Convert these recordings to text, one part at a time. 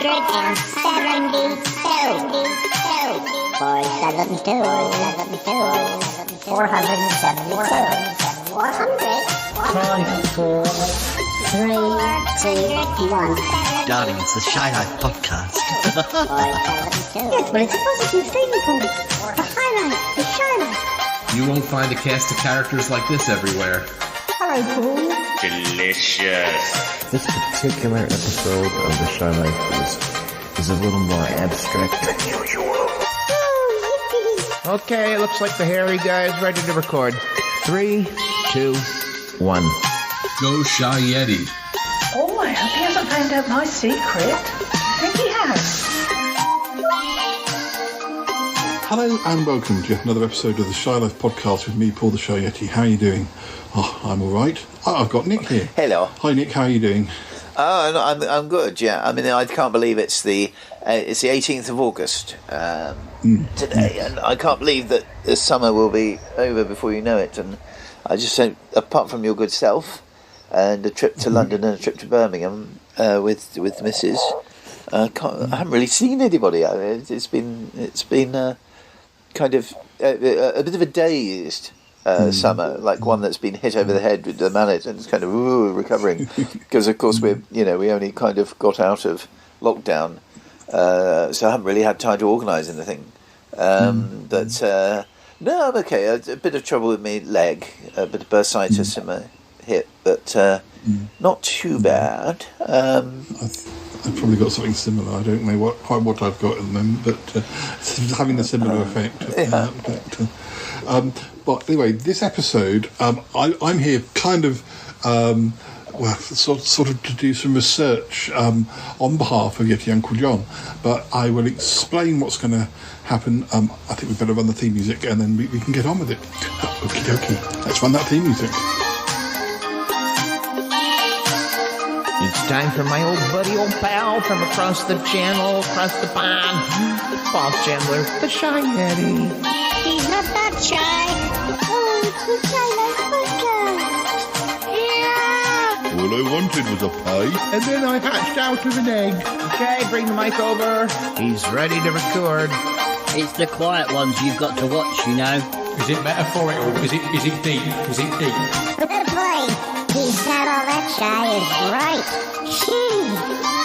Darling, it's the Shy Life podcast. Yes, but it's a positive thing, Paul. The highlight, the Shy Life. You won't find a cast of characters like this everywhere. Hello, Paul. Delicious. This particular episode of The Shy Life is a little more abstract than usual. Oh, Okay, it looks like the hairy guy is ready to record. 3, 2, 1. Go Shy Yeti. Oh, I hope he hasn't found out my secret. I think he has. Hello and welcome to another episode of the Shy Life podcast with me, Paul the Shy Yeti. How are you doing? Oh, I'm all right. Oh, I've got Nick here. Hello. Hi, Nick. How are you doing? Oh, I'm good. Yeah, I mean, I can't believe it's the 18th of August today, and I can't believe that the summer will be over before you know it. And I just said, apart from your good self and a trip to London and a trip to Birmingham with Mrs. I haven't really seen anybody. It's been kind of a bit of a dazed summer, like one that's been hit over the head with the mallet and it's kind of recovering, because of course we only kind of got out of lockdown, so I haven't really had time to organise anything. But no, I'm okay. A bit of trouble with my leg, a bit of bursitis in my hip, but not too bad. I've probably got something similar. I don't know quite what I've got at the moment, but it's having a similar effect. But anyway, this episode, I'm here kind of, sort of to do some research on behalf of Yeti Uncle John. But I will explain what's going to happen. I think we better run the theme music and then we can get on with it. Okie dokie. Let's run that theme music. It's time for my old buddy, old pal from across the channel, across the pond, Paul Chandler, the Shy Yeti. He's not that shy. Oh, it's the Shy Life podcast. Yeah. All I wanted was a pie. And then I hatched out of an egg. Okay, bring the mic over. He's ready to record. It's the quiet ones you've got to watch, you know. Is it metaphorical? Is it deep? Is it deep? Good boy. He's not all that shy, is right.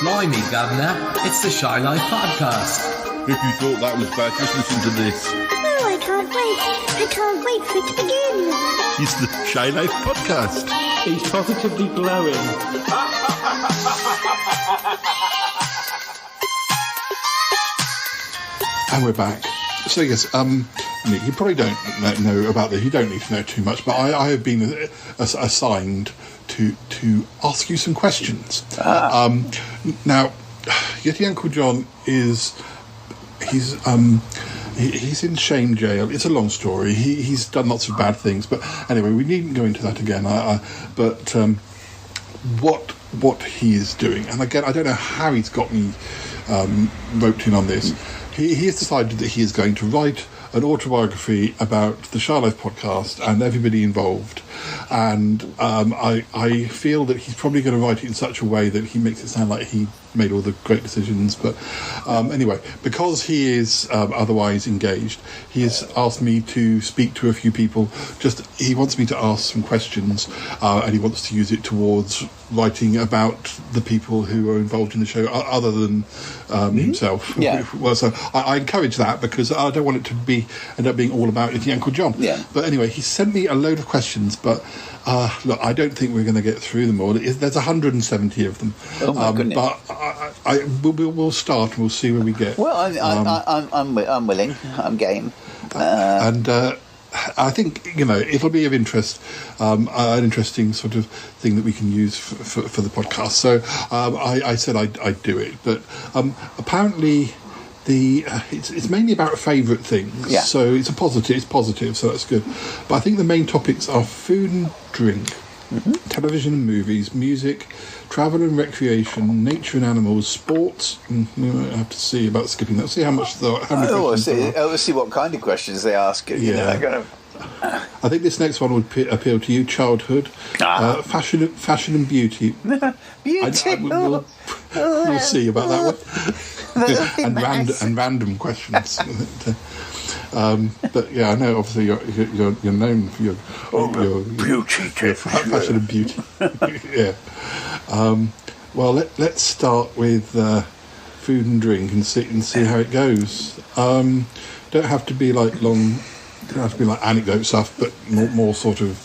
Blimey, Governor. It's the Shy Life podcast. If you thought that was bad, just listen to this. Oh, I can't wait. I can't wait for it to begin. It's the Shy Life podcast. He's positively glowing. And we're back. So yes, Nick, you probably don't know about this. You don't need to know too much, but I have been assigned to ask you some questions. Now, Yeti Uncle John he's in shame jail. It's a long story. He's done lots of bad things, but anyway, we needn't go into that again. But what he is doing, and again, I don't know how he's got me roped in on this. He has decided that he is going to write an autobiography about the Shy Life podcast and everybody involved. And I feel that he's probably going to write it in such a way that he makes it sound like he made all the great decisions. But anyway, because he is otherwise engaged, he has asked me to speak to a few people. He wants me to ask some questions, and he wants to use it towards writing about the people who are involved in the show other than himself. Yeah. Well, so I encourage that because I don't want it to end up being all about Yeti Uncle John. Yeah. But anyway, he sent me a load of questions, but look, I don't think we're going to get through them all. There's 170 of them. Oh my goodness. But we'll start and we'll see where we get. Well, I'm willing. I'm game. And I think, it'll be of interest, an interesting sort of thing that we can use for the podcast. So I said I'd do it. But apparently it's mainly about favourite things. Yeah. So it's positive, so that's good. But I think the main topics are food and drink, television and movies, music, travel and recreation, nature and animals, sports. I have to see about skipping that. See how much questions there are. Let's see what kind of questions they ask. Yeah. I think this next one would appeal to you. Childhood, fashion and beauty. Beauty. We'll see about that one. and random questions. But yeah, I know. Obviously, you're known for your beauty, fashion and beauty. Yeah. Well, let's start with food and drink and see how it goes. Don't have to be like long. Don't have to be like anecdote stuff, but more sort of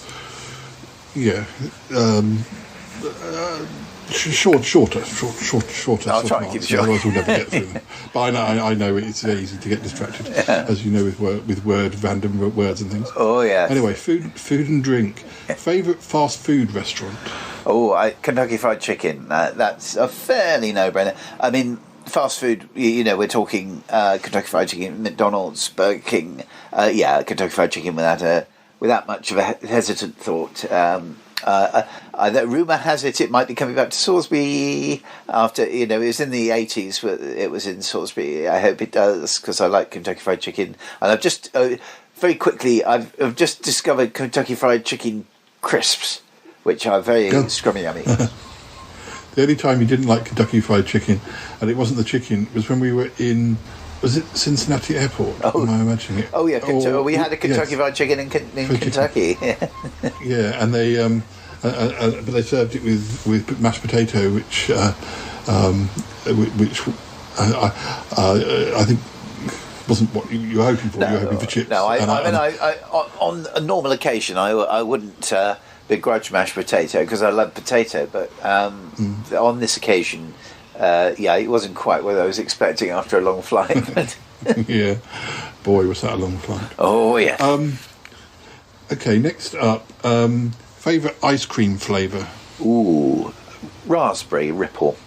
shorter. I'll try and keep it short. Otherwise, we'll never get through them. But I know it's easy to get distracted, as you know, with random words and things. Oh yeah. Anyway, food and drink. Favourite fast food restaurant? Kentucky Fried Chicken. That's a fairly no-brainer. I mean, fast food. We're talking Kentucky Fried Chicken, McDonald's, Burger King. Kentucky Fried Chicken without much of a hesitant thought. Rumour has it might be coming back to Salisbury after, it was in the 80s, but it was in Salisbury. I hope it does, because I like Kentucky Fried Chicken. And I've just, very quickly, I've just discovered Kentucky Fried Chicken crisps, which are very scrummy yummy. The only time you didn't like Kentucky Fried Chicken, and it wasn't the chicken, was when we were in... Was it Cincinnati Airport? Am I imagining it? Oh yeah, we had a Kentucky Fried Chicken in Kentucky. Yeah, and they but they served it with mashed potato, which I think wasn't what you were hoping for. You were hoping for chips. No, on a normal occasion, I wouldn't begrudge mashed potato because I love potato, but on this occasion. It wasn't quite what I was expecting after a long flight. Yeah, boy, was that a long flight. Oh yeah. Okay, next up, favourite ice cream flavour. Ooh, raspberry ripple.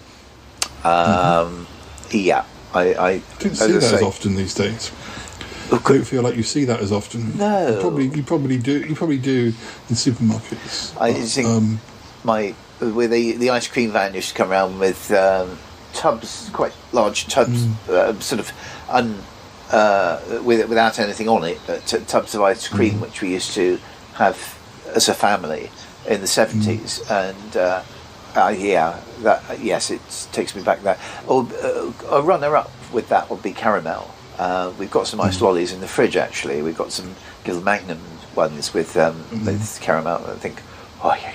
Yeah, I don't see that as often these days. I don't feel like you see that as often. No, you probably do. You probably do in supermarkets. I think with the ice cream van used to come around with tubs, quite large tubs, sort of without anything on it, but tubs of ice cream, which we used to have as a family in the 70s, and yes, it takes me back there. A runner-up with that would be caramel. We've got some ice lollies in the fridge. Actually, we've got some little Magnum ones with caramel. I think, oh yes.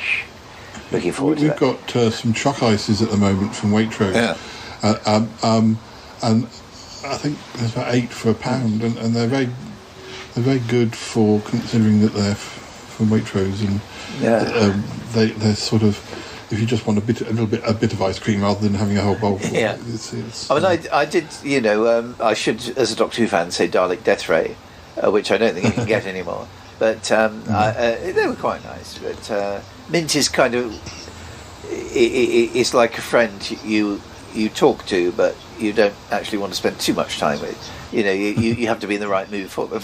Looking forward to that. We've got some truck ices at the moment from Waitrose. Yeah. And I think there's about 8 for £1, and they're very good for considering that they're from Waitrose, and they're sort of, if you just want a bit of ice cream rather than having a whole bowl. Yeah. I did. I should, as a Doctor Who fan, say Dalek Death Ray, which I don't think you can get anymore. But they were quite nice. But mint is kind of it's like a friend you talk to, but you don't actually want to spend too much time with. You have to be in the right mood for them.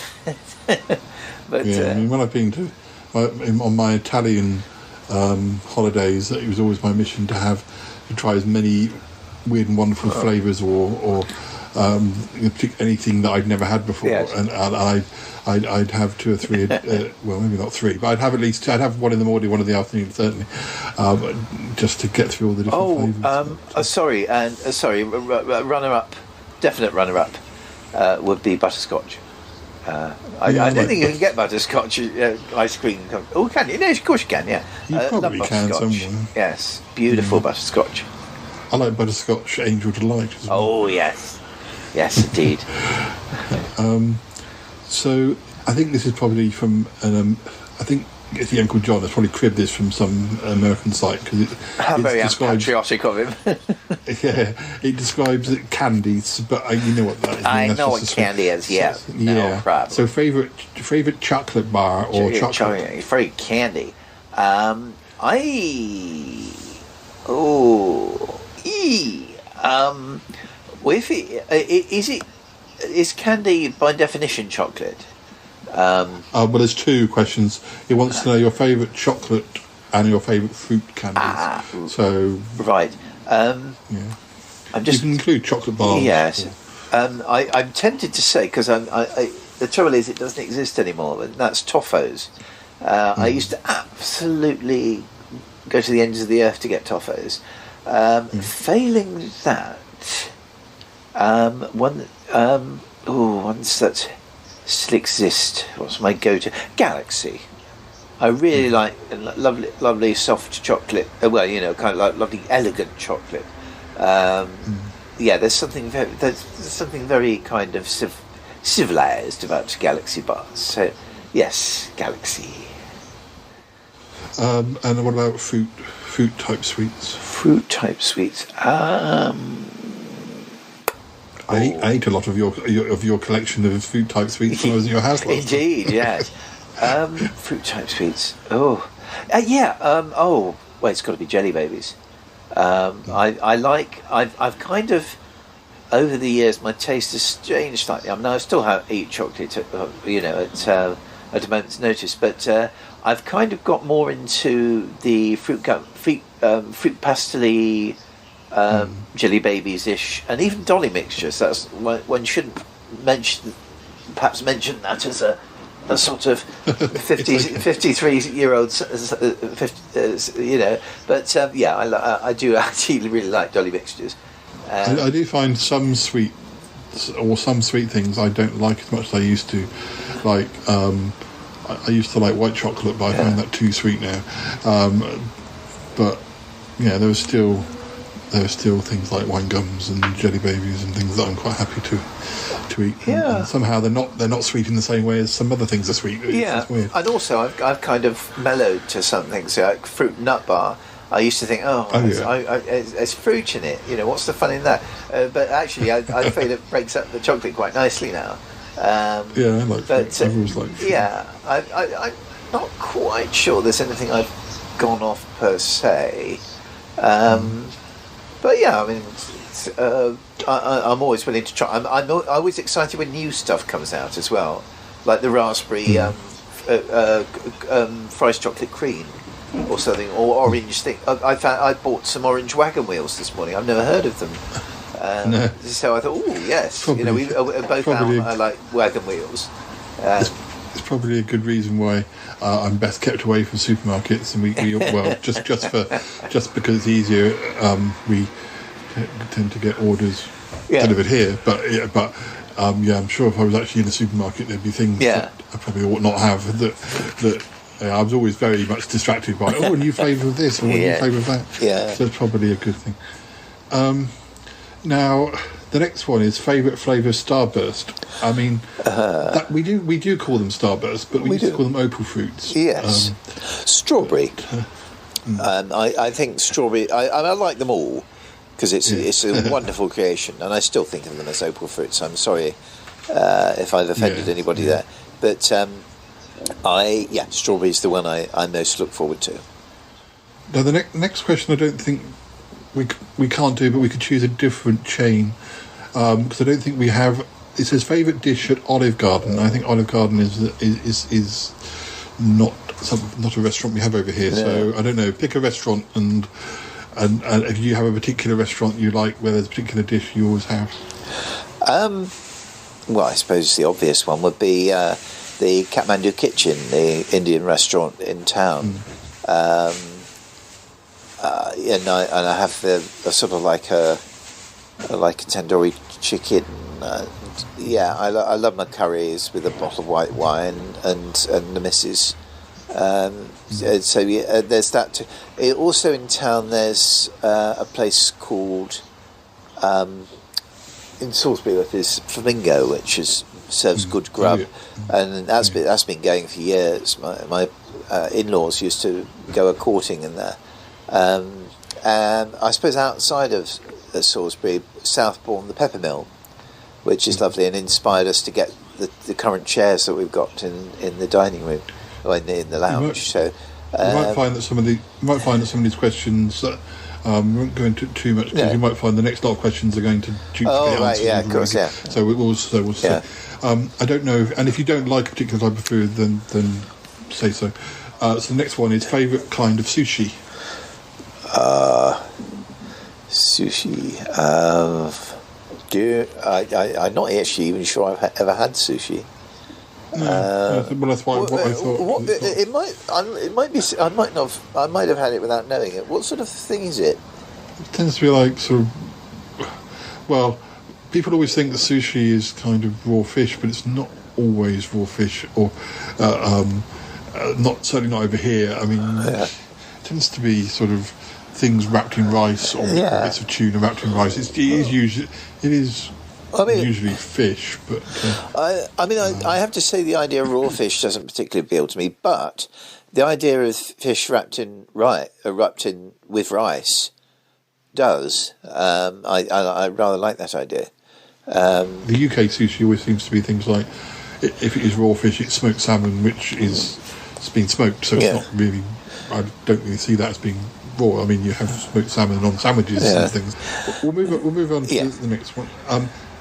But I mean, when I've been to on my Italian holidays, it was always my mission to try as many weird and wonderful flavours or anything that I'd never had before, yes. and I'd have 2 or 3. Well, maybe not 3, but I'd have one in the morning, one in the afternoon, certainly, just to get through all the different flavours. Runner-up, definite runner-up would be butterscotch. I don't think you can get butterscotch ice cream. Oh, can you? No, of course you can. Yeah, you probably can somewhere. Yes, beautiful butterscotch. I like butterscotch Angel Delight as well. Oh yes, indeed. So I think this is probably from I think it's the Uncle John has probably cribbed this from some American site because it very patriotic of him. Yeah, it describes candies, but you know what that is. I know what candy is. Yeah, no problem. So favorite chocolate bar or chocolate? Favorite candy. Is candy by definition chocolate? Well, there's 2 questions. He wants to know your favourite chocolate and your favourite fruit candies. So right. Yeah. You can include chocolate bars. Yes. I'm tempted to say, because the trouble is it doesn't exist anymore, and that's Toffos. I used to absolutely go to the ends of the earth to get Toffos. Failing that, ones that still exist. What's my go-to? Galaxy. I really like lovely soft chocolate. Kind of like lovely elegant chocolate. Yeah, there's something very kind of civilized about Galaxy bars. So, yes, Galaxy. And what about fruit type sweets? Fruit type sweets. I ate a lot of your collection of fruit type sweets when I was in your house last time. Indeed, yes. Fruit type sweets. It's got to be Jelly Babies. I've kind of, over the years, my taste has changed slightly. I mean, I still eat chocolate, at a moment's notice, but I've kind of got more into the fruit pastely Jelly Babies-ish, and even Dolly mixtures. That's one shouldn't mention that as a sort of 53-year-old, But I do actually really like Dolly mixtures. I do find some sweet things I don't like as much as I used to. Like I used to like white chocolate, but I find that too sweet now. But yeah, there are still things like wine gums and Jelly Babies and things that I'm quite happy to eat. Yeah. And somehow they're not sweet in the same way as some other things are sweet. It's weird. And also I've kind of mellowed to some things, like fruit nut bar. I used to think, it's fruit in it. What's the fun in that? But actually, I find it breaks up the chocolate quite nicely now. I like fruit. I've always liked fruit. Yeah, I'm not quite sure there's anything I've gone off per se. But yeah, I mean, I'm always willing to try. I'm always excited when new stuff comes out as well, like the raspberry Fry's chocolate cream or something, or orange thing. I bought some orange wagon wheels this morning. I've never heard of them. No. So I thought, yes, Probably, we both I like wagon wheels. It's probably a good reason why I'm best kept away from supermarkets, and we just because it's easier, we tend to get orders delivered here. But I'm sure if I was actually in a supermarket, there'd be things that I probably ought not have. That I was always very much distracted by. A new flavour of this or a new flavour of that. Yeah, so it's probably a good thing. Now, the next one is favourite flavour Starburst. I mean, that we do call them Starburst, but we used to call them Opal fruits. Yes, strawberry. I think strawberry. I like them all because it's a wonderful creation, and I still think of them as Opal fruits. I'm sorry if I've offended anybody there, but strawberry is the one I most look forward to. Now, the next question, I don't think we can't do, but we could choose a different chain because I don't think we have. It says favourite dish at Olive Garden. I think Olive Garden is not a restaurant we have over here. Yeah. So I don't know. Pick a restaurant and if you have a particular restaurant you like, where there's a particular dish you always have. Well, I suppose the obvious one would be the Kathmandu Kitchen, the Indian restaurant in town. And I have a sort of like a tandoori chicken. I love my curries with a bottle of white wine and the missus. There's that too. Also in town, there's a place called in Salisbury, there's Flamingo, which serves good grub, and that's been going for years. My in-laws used to go a courting in there. And I suppose outside of Salisbury, Southbourne, the Pepper Mill, which is lovely and inspired us to get the current chairs that we've got in the dining room or in the lounge. You might find that some of these questions we won't go into too much because you might find the next lot of questions are going to duplicate answers. Yeah, of course, yeah. So we'll see. I don't know, and if you don't like a particular type of food, then say so. So the next one is favourite kind of sushi. Sushi. I'm not actually even sure I've ever had sushi. Well, that's why I thought. It might be. I might have had it without knowing it. What sort of thing is it? It tends to be like sort of. Well, people always think that sushi is kind of raw fish, but it's not always raw fish, or certainly not over here. I mean, it tends to be sort of things wrapped in rice, or bits of tuna wrapped in rice. It is usually usually fish, but I have to say the idea of raw fish doesn't particularly appeal to me, but the idea of fish wrapped in with rice does. I rather like that idea. The UK sushi always seems to be things like, if it is raw fish, it's smoked salmon, which is been smoked, so it's not really. I don't really see that as being raw. I mean, you have smoked salmon on sandwiches and things. We'll move on to the next one.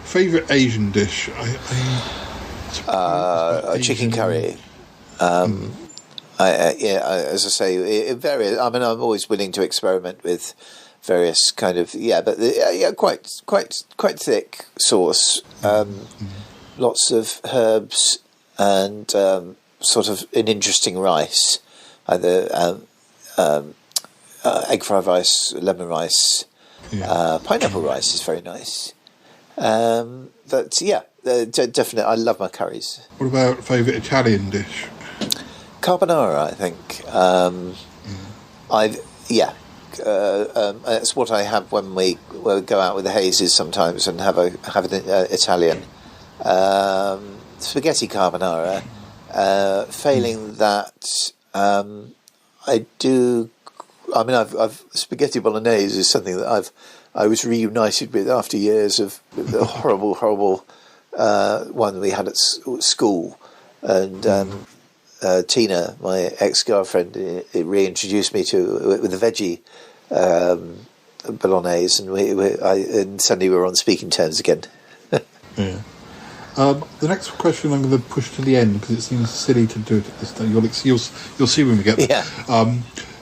Favourite Asian dish? Chicken curry. As I say, it varies. I mean, I'm always willing to experiment with various kind of quite thick sauce, lots of herbs, and sort of an interesting rice, either egg fried rice, lemon rice, pineapple rice is very nice. But definitely, I love my curries. What about favourite Italian dish? Carbonara, I think. It's what I have when we go out with the Hazes sometimes and have an Italian spaghetti carbonara. Failing that, I do. I mean, I've spaghetti bolognese is something that I was reunited with after years of the horrible one we had at school, and Tina, my ex-girlfriend, reintroduced me to with the veggie bolognese, and suddenly we were on speaking terms again. The next question I'm going to push to the end because it seems silly to do it at this time. You'll see when we get there.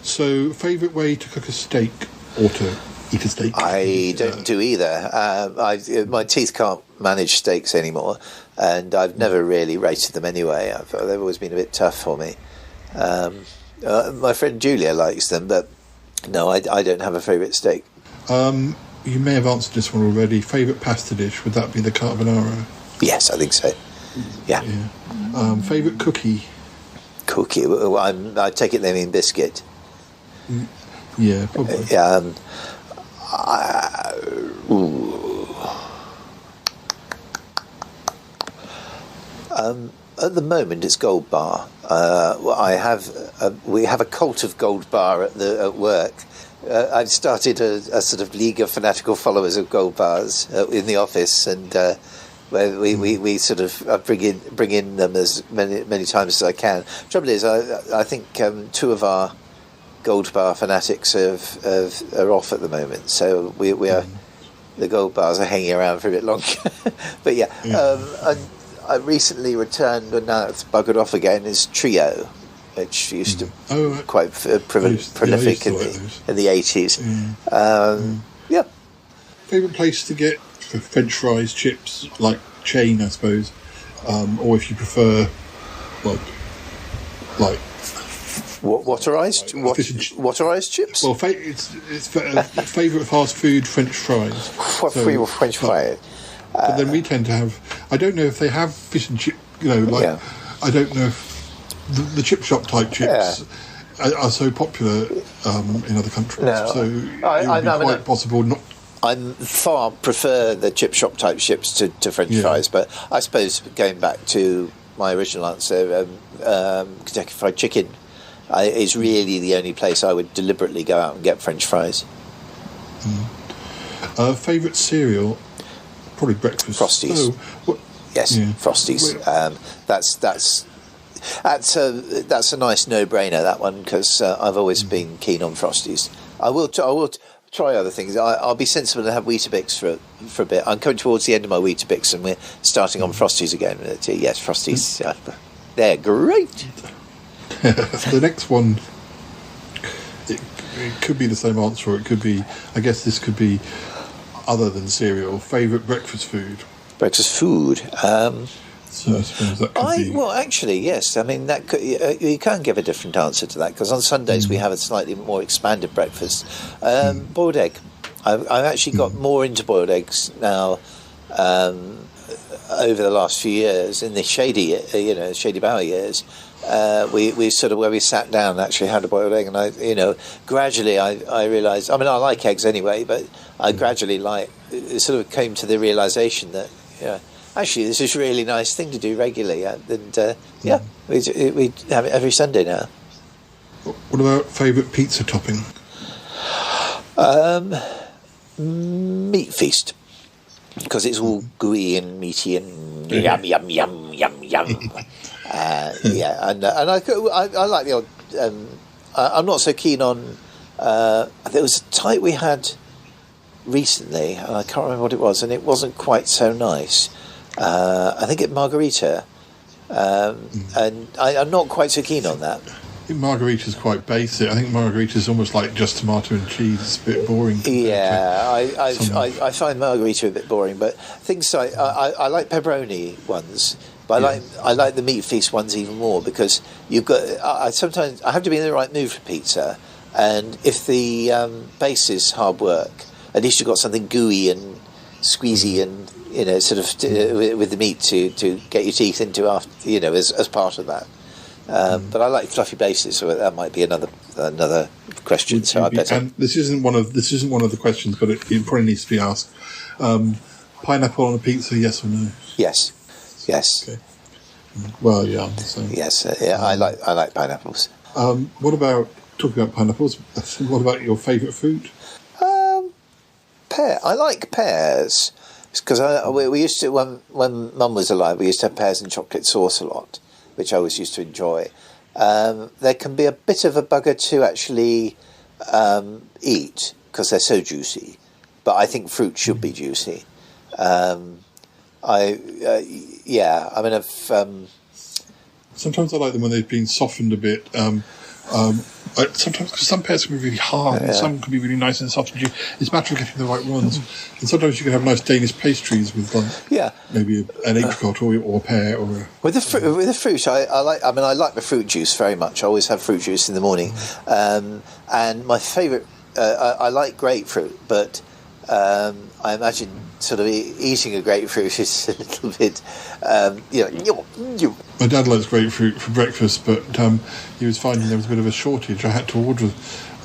So, favourite way to cook a steak or to eat a steak? I don't do either. My teeth can't manage steaks anymore, and I've never really rated them anyway. They've always been a bit tough for me. My friend Julia likes them, but no, I don't have a favourite steak. You may have answered this one already. Favourite pasta dish, would that be the carbonara? Yes, I think so. Yeah. Favourite cookie? Cookie? Well, I take it they mean biscuit. Yeah, probably. At the moment, it's Gold Bar. We have a cult of Gold Bar at work. I've started a sort of league of fanatical followers of Gold Bars in the office, and where we sort of bring in them as many times as I can. Trouble is, I think two of our Gold Bar fanatics are off at the moment, so we are the Gold Bars are hanging around for a bit longer. But I recently returned, and now it's buggered off again, is Trio, which used to quite prolific in the 80s. Favourite place to get French fries, chips, like chain, I suppose, or if you prefer, like waterized chips? Well, it's favourite fast food French fries. Favourite French fries. But then we tend to have. I don't know if they have fish and chip. I don't know if the chip shop type chips are so popular in other countries. No, so it would be quite possible not. I far prefer the chip shop type chips to French fries, but I suppose going back to my original answer, Kentucky Fried Chicken is really the only place I would deliberately go out and get French fries. Favourite cereal? Probably breakfast. Frosties. Frosties. That's a nice no-brainer, that one, because I've always been keen on Frosties. I will try other things. I'll be sensible and have Weetabix for a bit. I'm coming towards the end of my Weetabix, and we're starting on Frosties again. Yes, Frosties. They're great. The next one, it could be the same answer, or it could be. I guess this could be other than cereal. Favourite breakfast food? Breakfast food. So I suppose that could be. Well, actually, yes. I mean, that you can give a different answer to that, because on Sundays we have a slightly more expanded breakfast. Boiled egg. I've actually got more into boiled eggs now over the last few years in the Shady Bower years. We sort of, where we sat down and actually had a boiled egg, and gradually I realised, I mean, I like eggs anyway, but I gradually sort of came to the realisation that actually this is a really nice thing to do regularly, and we have it every Sunday now. What about favourite pizza topping? Meat feast, because it's all gooey and meaty and yum yum yum yum yum. And I like the old. I'm not so keen on. There was a type we had recently, and I can't remember what it was, and it wasn't quite so nice. I think it margarita, and I'm not quite so keen on that. I think margarita's quite basic. I think margarita's almost like just tomato and cheese. It's a bit boring. Yeah, I find margarita a bit boring, but things like I like pepperoni ones, but I like the meat feast ones even more, because you've got. Sometimes I have to be in the right mood for pizza, and if the base is hard work, at least you've got something gooey and squeezy and sort of with the meat to get your teeth into after as part of that. But I like fluffy bases, so that might be another question. So I better. And this isn't one of the questions, but it probably needs to be asked. Pineapple on a pizza, yes or no? Yes. Okay. Well, yeah. So, yes, I like pineapples. What about talking about pineapples? What about your favourite fruit? Pear. I like pears because we used to when Mum was alive. We used to have pears and chocolate sauce a lot, which I always used to enjoy. They can be a bit of a bugger to actually eat because they're so juicy, but I think fruit should be juicy. Sometimes I like them when they've been softened a bit. Sometimes, because some pears can be really hard and some can be really nice and soft. It's a matter of getting the right ones. And sometimes you can have nice Danish pastries with maybe an apricot or a pear or. With the fruit, I like. I mean, I like the fruit juice very much. I always have fruit juice in the morning, and my favourite. I like grapefruit, but I imagine sort of eating a grapefruit is a little bit. My dad likes grapefruit for breakfast, but he was finding there was a bit of a shortage. I had to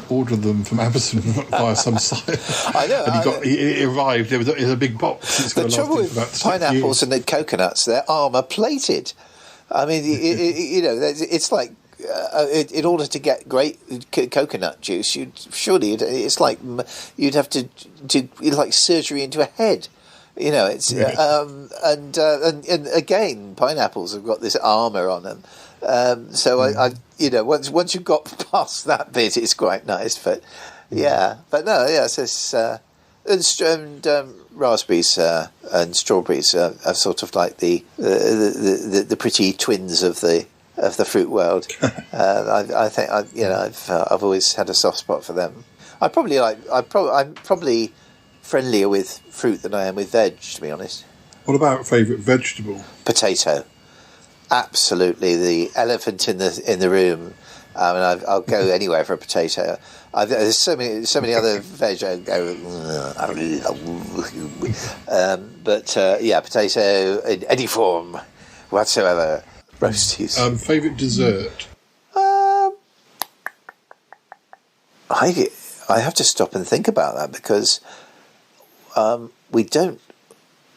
order them from Amazon via some site. I know. And he arrived. It was a big box. It's the trouble with pineapples and the coconuts, they're armour plated. I mean, it's like. In order to get great coconut juice, it's like you'd have to do like surgery into a head. It's and again, pineapples have got this armour on them. I once you've got past that bit, it's quite nice. But and raspberries and strawberries are sort of like the pretty twins of the fruit world. I think I've always had a soft spot for them. I'm probably friendlier with fruit than I am with veg, to be honest. What about favourite vegetable? Potato. Absolutely, the elephant in the room. I mean, I'll go anywhere for a potato. There's so many other veg I go. Potato in any form whatsoever. Roasties. Favourite dessert? I have to stop and think about that because we don't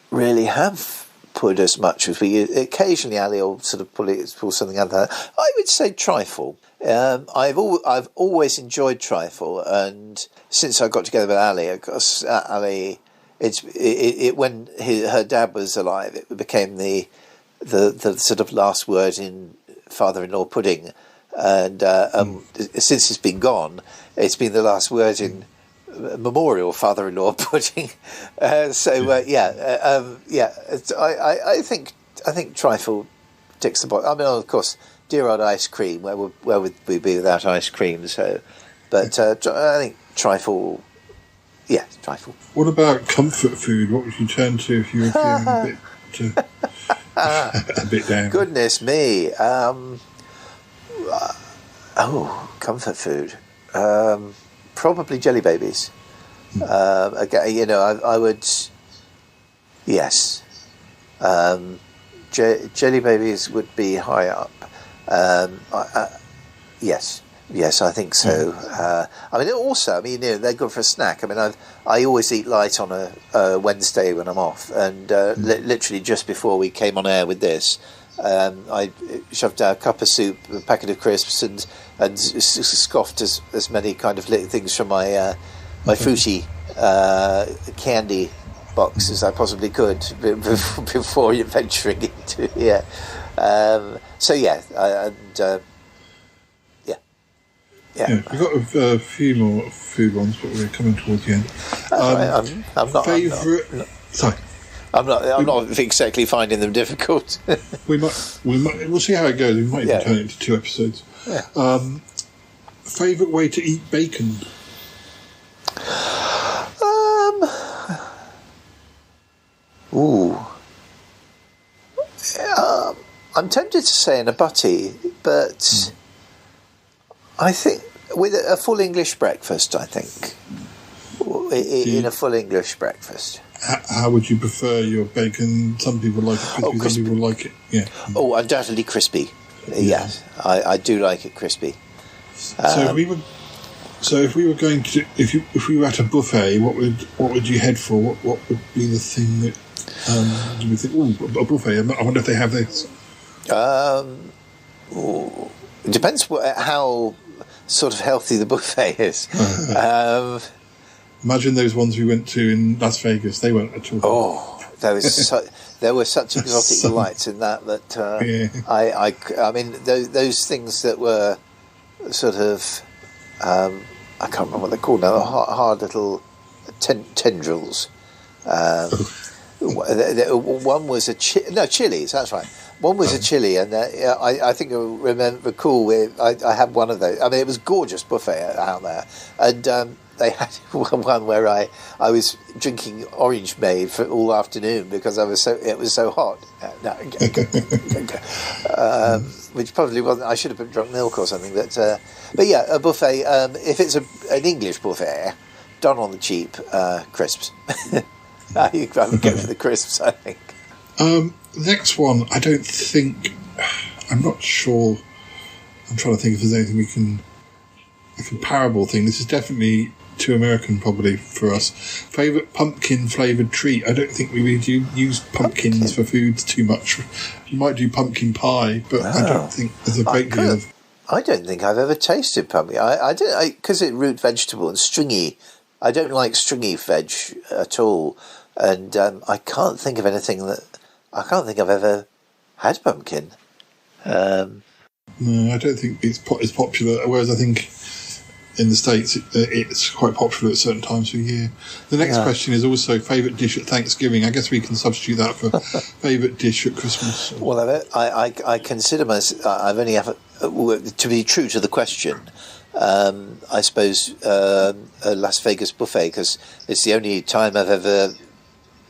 really have put as much as we occasionally. Ali will sort of pull something out of that. I would say trifle. I've always enjoyed trifle, and since I got together with Ali, of course, Ali, when her dad was alive, it became the sort of last word in father-in-law pudding, and since it's been gone, it's been the last word in memorial father-in-law pudding. I think trifle ticks the box. I mean, of course, dear old ice cream. Where would we be without ice cream? So, but I think trifle. Yeah, trifle. What about comfort food? What would you turn to if you were feeling a bit down? Goodness me. Comfort food. Probably jelly babies. Again, I would, yes. Jelly babies would be high up. Yes, I think so. They're good for a snack. I mean, I always eat light on a Wednesday when I'm off, and literally just before we came on air with this, I shoved out a cup of soup, a packet of crisps, and scoffed as many kind of little things from my fruity candy box as I possibly could before venturing into here. Yeah, we've got a few more food ones, but we're coming towards the end. I'm not. Sorry. I'm not exactly finding them difficult. We'll see how it goes. We might even turn it into 2 episodes. Yeah. Favourite way to eat bacon? I'm tempted to say in a butty, but I think with a full English breakfast, I think. In a full English breakfast. How would you prefer your bacon? Some people like it crispy, some people like it, Oh, undoubtedly crispy. Yes, I do like it crispy. So if we were going to, if we were at a buffet, what would you head for? What would be the thing that you would think? Oh, a buffet. I wonder if they have this. It depends how sort of healthy the buffet is. Imagine those ones we went to in Las Vegas. They weren't at all. Oh, there were such exotic delights in that. I mean, those things that were sort of I can't remember what they're called now. Hard little tendrils. One was chilies. That's right. One was a chili, and I think I recall I had one of those. I mean, it was a gorgeous buffet out there, and they had one where I was drinking orange maid for all afternoon because it was so hot. Which probably wasn't. I should have drunk milk or something. But yeah, a buffet. If it's an English buffet, done on the cheap, crisps. I would go for the crisps, I think. Next one, I'm not sure. I'm trying to think if there's anything a comparable thing. This is definitely too American, probably, for us. Favourite pumpkin flavoured treat? I don't think we really do use pumpkins for food too much. We might do pumpkin pie, but I don't think there's a great deal of... I don't think I've ever tasted pumpkin. I don't, because it's root vegetable and stringy. I don't like stringy veg at all. And I can't think of anything I can't think I've ever had pumpkin. No, I don't think it's popular. Whereas I think in the States it's quite popular at certain times of the year. The next question is also favourite dish at Thanksgiving. I guess we can substitute that for favourite dish at Christmas. Well, I consider myself. I've only ever, to be true to the question. I suppose a Las Vegas buffet, because it's the only time I've ever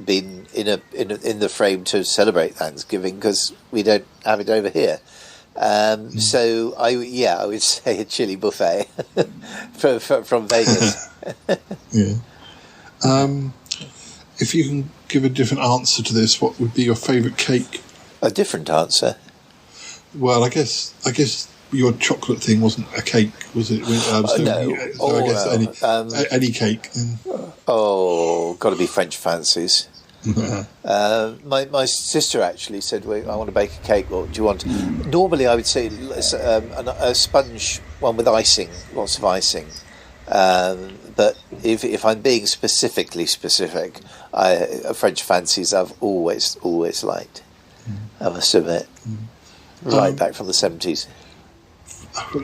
been in the frame to celebrate Thanksgiving, because we don't have it over here. So I would say a chili buffet from Vegas. Yeah. If you can give a different answer to this, what would be your favourite cake? A different answer? Well, I guess your chocolate thing wasn't a cake, was it? No. I guess any cake. Then. Got to be French fancies. My sister actually said, "Well, I want to bake a cake. What do you want?" Normally, I would say a sponge one with icing, lots of icing. But if I'm being specifically specific, French fancies I've always liked. I must admit, right back from the 70s.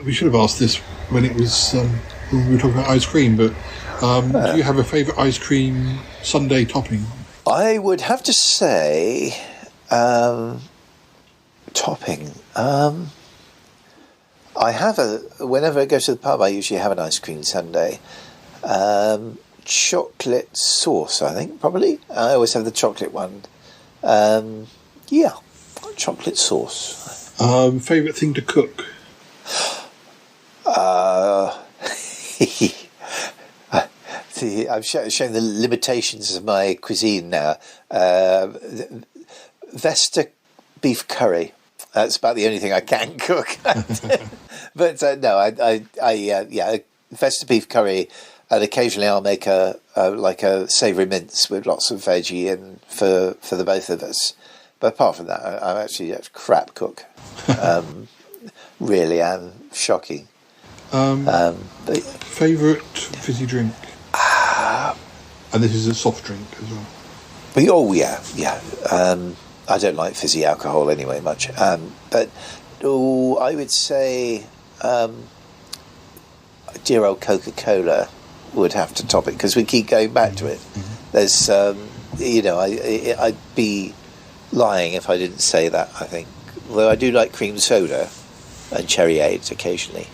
We should have asked this when it was when we were talking about ice cream. But do you have a favourite ice cream sundae topping? I would have to say topping. I have whenever I go to the pub, I usually have an ice cream sundae. Chocolate sauce, I think, probably. I always have the chocolate one. Chocolate sauce. Favourite thing to cook? I'm showing the limitations of my cuisine now. Vesta beef curry. That's about the only thing I can cook. But Vesta beef curry, and occasionally I'll make a savoury mince with lots of veggie in for the both of us. But apart from that, I'm actually a crap cook. Really am. Shocking. Favourite fizzy drink? And this is a soft drink as well. But, I don't like fizzy alcohol anyway much. I would say dear old Coca-Cola would have to top it, because we keep going back to it. There's, I'd be lying if I didn't say that, I think. Although I do like cream soda and cherryades occasionally.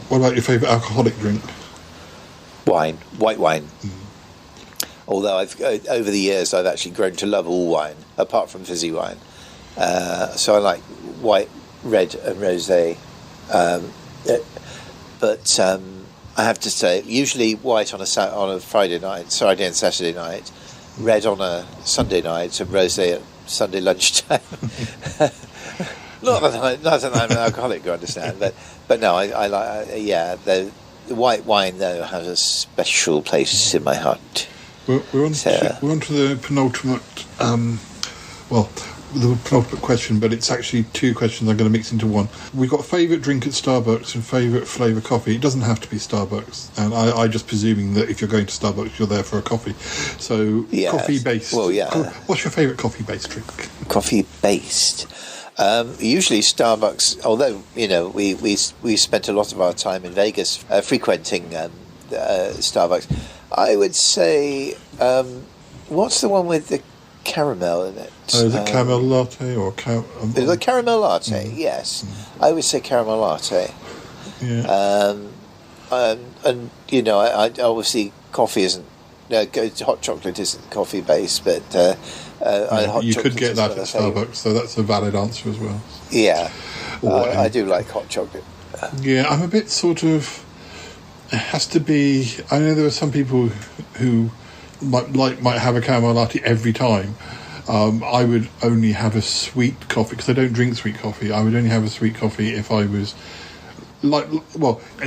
What about your favourite alcoholic drink? Wine, white wine. Although over the years I've actually grown to love all wine, apart from fizzy wine. So I like white, red, and rosé. But I have to say, usually white on a Friday night, Friday and Saturday night, red on a Sunday night, and rosé at Sunday lunchtime. Not that I'm an alcoholic, you understand, but no, I like the white wine though has a special place in my heart. We're on to the penultimate. The penultimate question, but it's actually two questions I'm going to mix into one. We've got favourite drink at Starbucks and favourite flavour coffee. It doesn't have to be Starbucks, and I just presuming that if you're going to Starbucks, you're there for a coffee. So coffee based. Well, yeah. What's your favourite coffee based drink? Coffee based. Usually Starbucks. Although we spent a lot of our time in Vegas frequenting Starbucks. I would say, what's the one with the caramel in it? Is it caramel latte or the caramel latte? Yes, I would say caramel latte. Yeah. I obviously coffee isn't. Hot chocolate isn't coffee based, but you could get that at Starbucks, so that's a valid answer as well. Yeah, I do like hot chocolate. Yeah, I'm a bit sort of. It has to be. I know there are some people who might have a caramel latte every time. I would only have a sweet coffee because I don't drink sweet coffee. I would only have a sweet coffee if I was in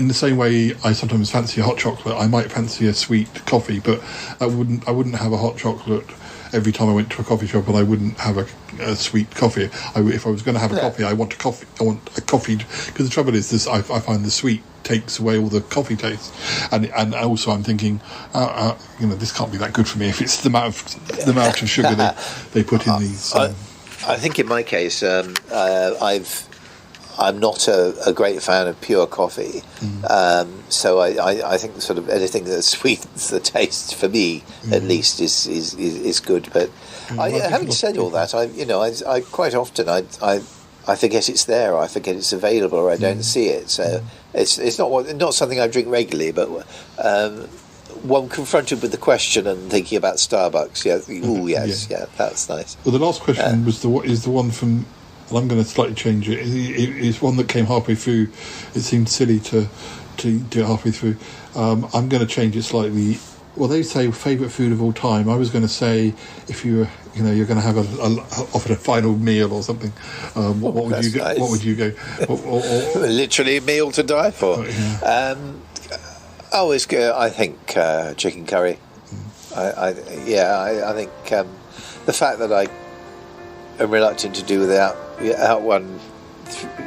the same way I sometimes fancy a hot chocolate. I might fancy a sweet coffee, but I wouldn't have a hot chocolate every time I went to a coffee shop, and I wouldn't have a sweet coffee. If I was going to have a coffee, I want a coffee. I want a coffee, because the trouble is this: I find the sweet takes away all the coffee taste, and also I'm thinking, this can't be that good for me if it's the amount of sugar they put in these. I think in my case, I'm not a great fan of pure coffee, so I think sort of anything that sweetens the taste for me at least is good. But having said all that, I quite often I forget it's there, or I forget it's available, or I don't see it. So it's not something I drink regularly, but one confronted with the question and thinking about Starbucks, that's nice. Well, the last question was the one from. And I'm going to slightly change it. It's one that came halfway through. It seemed silly to do it halfway through. I'm going to change it slightly. Well, they say favourite food of all time. I was going to say if you were, you're going to have offered a final meal or something. What would you go? Nice. What would you go? Or literally a meal to die for. It's good. I think chicken curry. I think the fact that I am reluctant to do without one,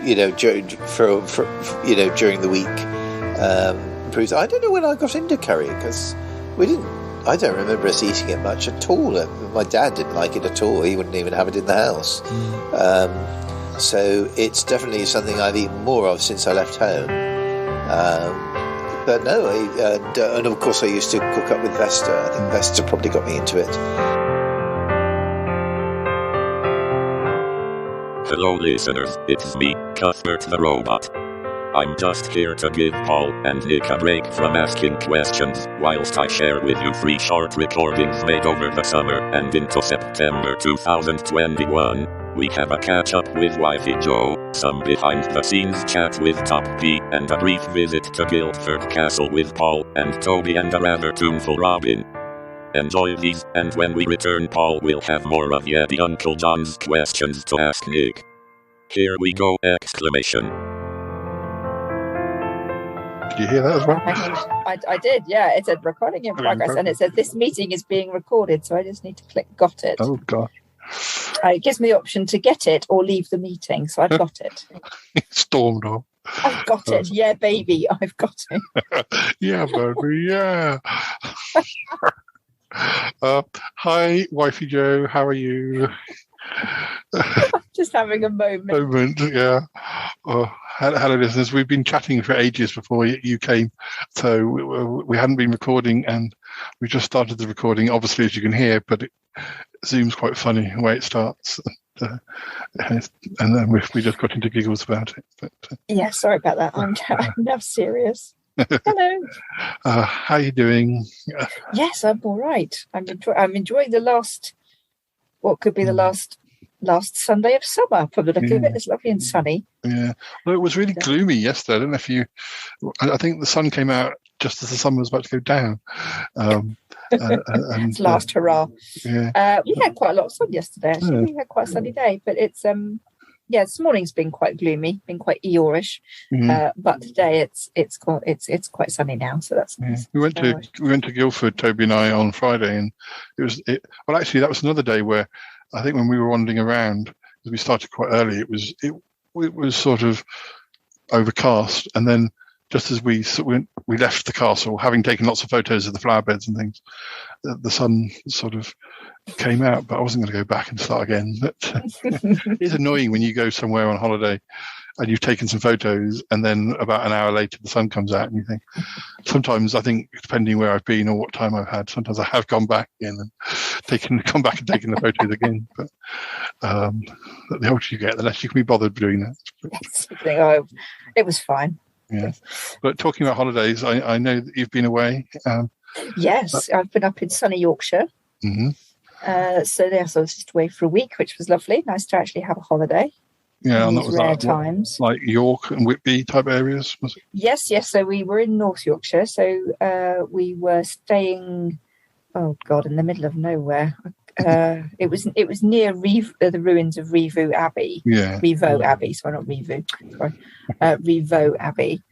during the week, proves. I don't know when I got into curry, because I don't remember us eating it much at all. My dad didn't like it at all. He wouldn't even have it in the house. So it's definitely something I've eaten more of since I left home. But no, and of course I used to cook up with Vesta. I think Vesta probably got me into it. Hello listeners, it's me, Cuthbert the Robot. I'm just here to give Paul and Nick a break from asking questions, whilst I share with you 3 short recordings made over the summer and into September 2021. We have a catch-up with Wifey Joe, some behind-the-scenes chat with Top P, and a brief visit to Guildford Castle with Paul and Toby and a rather tuneful Robin. Enjoy these, and when we return Paul will have more of Yeti Uncle John's questions to ask Nick. Here we go! Exclamation. Did you hear that as well? I did, yeah. It said recording in progress, and it said this meeting is being recorded, so I just need to click got it. Oh, God. It gives me the option to get it or leave the meeting, so I've got it. Stormed off. I've got it. Yeah, baby, I've got it. Yeah, baby, yeah. Hi, Wifey Joe. How are you? Just having a moment. Yeah. Hello, listeners. We've been chatting for ages before you came, so we hadn't been recording, and we just started the recording, obviously, as you can hear, but Zoom's quite funny the way it starts. And then we just got into giggles about it. But, yeah, sorry about that. I'm now serious. Hello. How are you doing? Yes, I'm all right. I'm enjoying the last, what could be the last Sunday of summer. From the look of it, it's lovely and sunny. Yeah. Well, it was really gloomy yesterday. I don't know if you. I think the sun came out just as the sun was about to go down. It's last hurrah. Yeah. We had quite a lot of sun yesterday. Actually, we had quite a sunny day, but it's this morning's been quite gloomy, been quite Eeyorish. But today it's quite sunny now, so that's nice. We went to Guildford, Toby and I, on Friday, and well, actually, that was another day where I think when we were wandering around, because we started quite early, it was sort of overcast, and then just as we left the castle, having taken lots of photos of the flower beds and things, the sun sort of came out, but I wasn't going to go back and start again. But it's annoying when you go somewhere on holiday and you've taken some photos, and then about an hour later the sun comes out, and you think, sometimes I think, depending where I've been or what time I've had, sometimes I have gone back again and come back and taken the photos again. But the older you get, the less you can be bothered doing that. It was fine. Yeah. But talking about holidays, I know that you've been away. Yes, I've been up in sunny Yorkshire. Mm-hmm. So I was just away for a week, which was lovely. Nice to actually have a holiday. Yeah, and that was rare times. Like York and Whitby type areas, was it? Yes. So we were in North Yorkshire. So we were staying, in the middle of nowhere. It was near the ruins of Rievaulx Abbey. Yeah. Rievaulx Abbey. Sorry, not Rievaulx. Sorry, Rievaulx Abbey.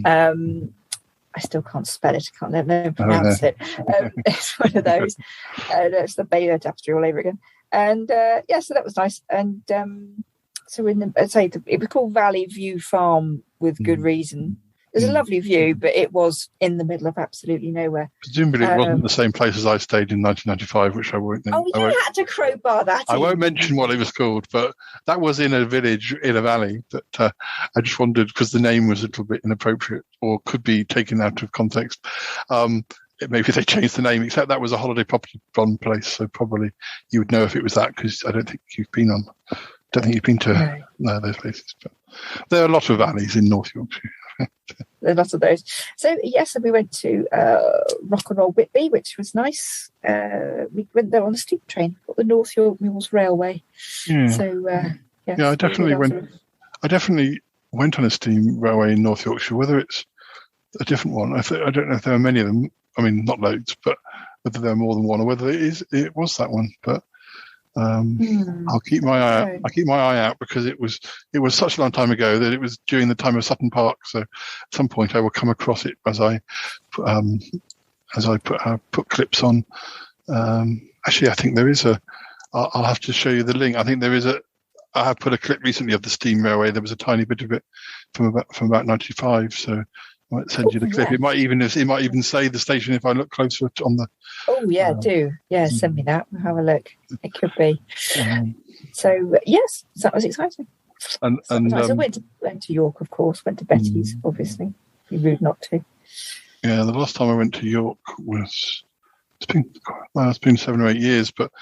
I still can't spell it. I can't never pronounce it. It's one of those. It's the Baylor Tapestry all over again. And so that was nice. And so it was called Valley View Farm with good reason. It was a lovely view, but it was in the middle of absolutely nowhere. Presumably it wasn't the same place as I stayed in 1995, which I won't. Had to crowbar that. I won't mention what it was called, but that was in a village in a valley. That I just wondered, because the name was a little bit inappropriate or could be taken out of context. Maybe they changed the name, except that was a holiday property bond place, so probably you would know if it was that, because I don't think you've been to those places. But there are a lot of valleys in North Yorkshire. There are lots of those. So yes, we went to Rock and Roll Whitby, which was nice. We went there on the steam train, the North York Mules Railway. Yeah. So I definitely went. I definitely went on a steam railway in North Yorkshire. Whether it's a different one, I don't know if there are many of them. I mean, not loads, but whether there are more than one, or whether it was that one. But I'll keep my eye out. I keep my eye out, because it was such a long time ago that it was during the time of Sutton Park. So at some point I will come across it as I put clips on. Actually, I think there is I'll have to show you the link. I think there is I have put a clip recently of the steam railway. There was a tiny bit of it from about 95. So I might send you the clip. It might even say the station if I look closer on the. Oh yeah, do send me that. We'll have a look. It could be. So yes, that was exciting. And I went to York, of course. Went to Betty's, obviously. Be rude not to. Yeah, the last time I went to York was it's been 7 or 8 years, but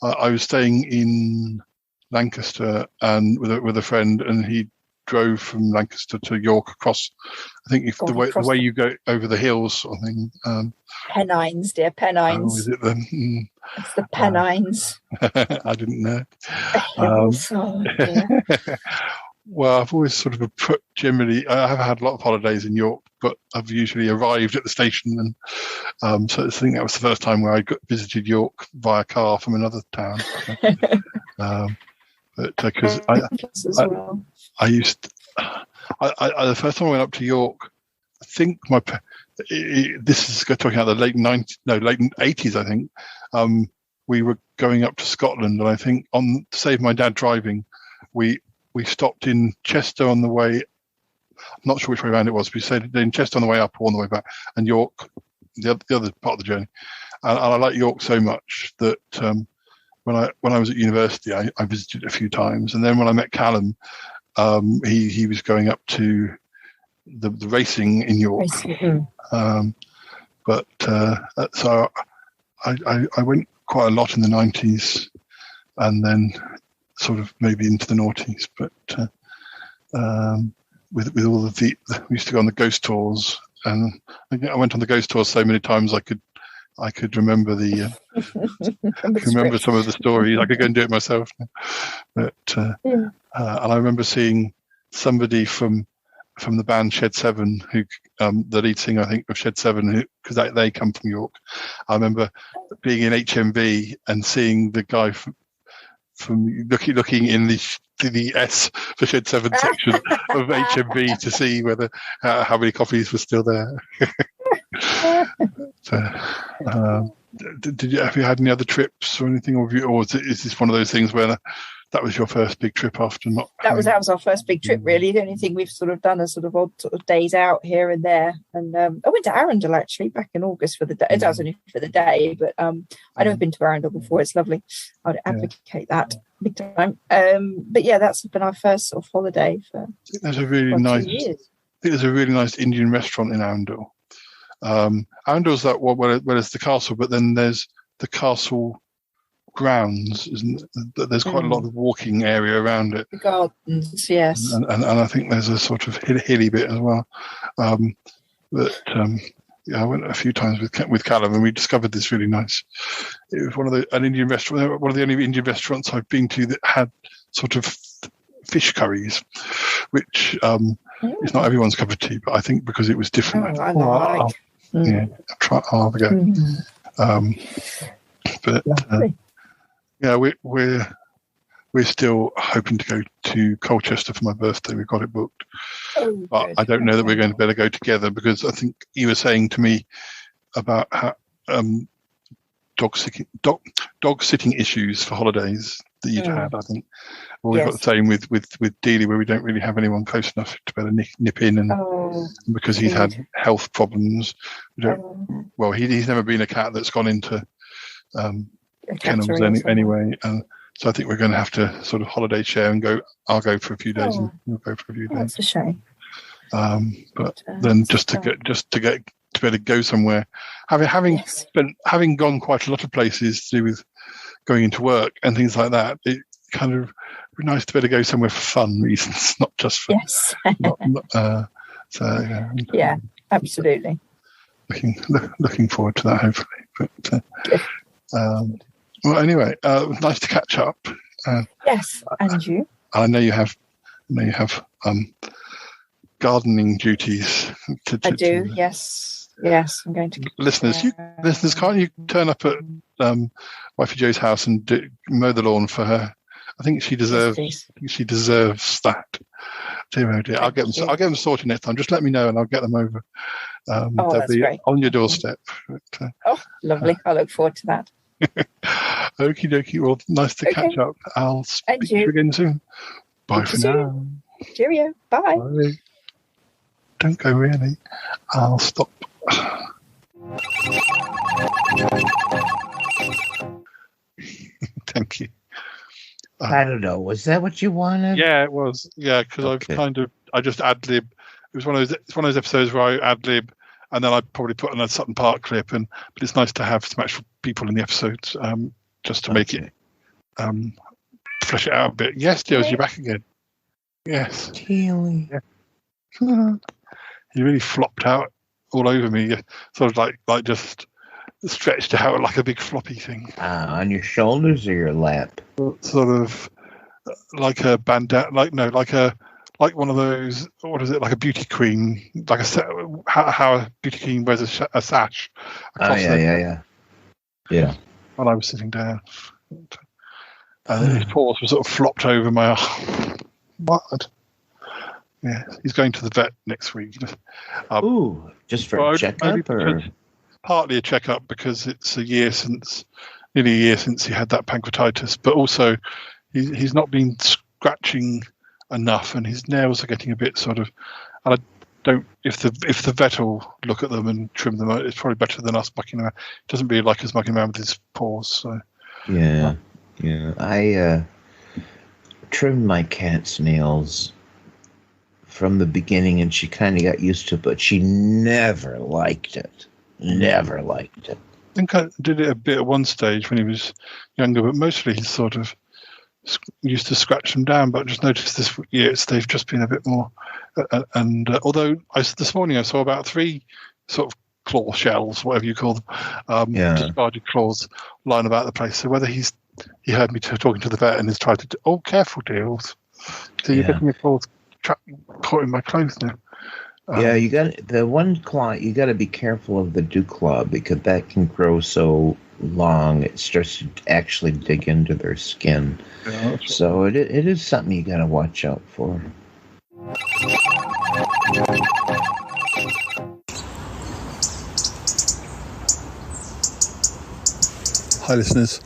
I was staying in Lancaster and with a friend, and he drove from Lancaster to York across. I think the way you go over the hills, sort of thing. Pennines, dear, Pennines. Oh, is it the? It's the Pennines. I didn't know. Dear. Well, I've always sort of generally. I have had a lot of holidays in York, but I've usually arrived at the station, and so I think that was the first time where I visited York via car from another town. But because I used the first time I went up to York, I think this is talking about the late 80s. I think we were going up to Scotland, and I think to save my dad driving, we stopped in Chester on the way. I'm not sure which way around it was. We stayed in Chester on the way up or on the way back, and York, the other part of the journey. And I like York so much that when I was at university, I visited a few times. And then when I met Callum, he was going up to the racing in York. So I went quite a lot in the 90s, and then sort of maybe into the noughties. But with all of we used to go on the ghost tours, and I went on the ghost tours so many times I could remember remember some of the stories. I could go and do it myself. But and I remember seeing somebody from the band Shed 7, who the lead singer, I think, of Shed 7, because they come from York. I remember being in HMV and seeing the guy from looking in the S for Shed 7 section of HMV to see whether how many copies were still there. So, have you had any other trips or anything, or is this one of those things where that was your first big trip after not? That was our first big trip, really. The only thing we've sort of done is sort of odd sort of days out here and there. And I went to Arundel actually back in August for the day. It was only for the day, but I'd never been to Arundel before. It's lovely. I'd advocate that big time. But yeah, that's been our first sort of holiday for. I think there's a really nice. 2 years. I think there's a really nice Indian restaurant in Arundel. Arundel's that one where there's the castle, but then there's the castle grounds, isn't there? There's quite a lot of walking area around it. The gardens, yes. And I think there's a sort of hilly bit as well. I went a few times with Callum, and we discovered this really nice. It was an Indian restaurant, one of the only Indian restaurants I've been to that had sort of fish curries, which is not everyone's cup of tea, but I think because it was different. Yeah, I'll have a go. But yeah, we're still hoping to go to Colchester for my birthday. We've got it booked, but I don't know that we're going to better go together, because I think you were saying to me about how dog sitting issues for holidays that you'd had. I think we've got the same with Dealey, where we don't really have anyone close enough to better nip in, and because he's had health problems, we don't. Well, he's never been a cat that's gone into kennels anyway, and so I think we're going to have to sort of holiday share and go. I'll go for a few days, and you'll go for a few days. That's a shame. But then just to get to be able to go somewhere, having gone quite a lot of places to do with going into work and things like that, it kind of be nice to be able to go somewhere for fun reasons, not just for. Yes. Yeah, absolutely. Looking forward to that, hopefully. But well, anyway, it was nice to catch up. Yes, and you. I know you have gardening duties. I do. Yes, I'm going to. Listeners, can't you turn up at Wifey Jo's house and mow the lawn for her? I think she deserves. She deserves that. Dear, oh dear. I'll get them sorted next time. Just let me know, and I'll get them over. They'll be great. On your doorstep. But, lovely! I look forward to that. Okie dokie. Well, nice to catch up. I'll speak to you again soon. Bye for now. Cheerio. Bye. Bye. Don't go, really. I'll stop. Thank you. I don't know. Was that what you wanted? Yeah, it was. Yeah, because I just ad lib. It was one of those episodes where I ad lib, and then I probably put in a Sutton Park clip. But it's nice to have some actual people in the episodes, just to make it flesh it out a bit. Yes, Deals, you're back again. Yes. Tealy. Yeah. He really flopped out all over me, sort of like just stretched out like a big floppy thing. On your shoulders or your lap? Sort of like a bandana, like one of those. What is it? Like a beauty queen, like how a beauty queen wears a sash. Oh yeah. While I was sitting down, his paws were sort of flopped over my arm. What? Yeah, he's going to the vet next week. Just for a checkup, or partly a checkup because it's nearly a year since he had that pancreatitis, but also he's not been scratching enough, and his nails are getting a bit sort of. And I don't. If the vet will look at them and trim them, it's probably better than us mucking around. It doesn't really like us mucking around with his paws. So. Yeah. I trimmed my cat's nails from the beginning, and she kind of got used to it, but she never liked it. Never liked it. I think I did it a bit at one stage when he was younger, but mostly he sort of used to scratch them down. But I just noticed this year they've just been a bit more. Although this morning I saw about 3 sort of claw shells, whatever you call them, discarded claws lying about the place. So whether he heard me talking to the vet and has tried to careful deals. So you're getting your claws caught in my clothes now. You got the one claw. You got to be careful of the dew claw because that can grow so long it starts to actually dig into their skin. Yeah, so it is something you got to watch out for. Hi listeners,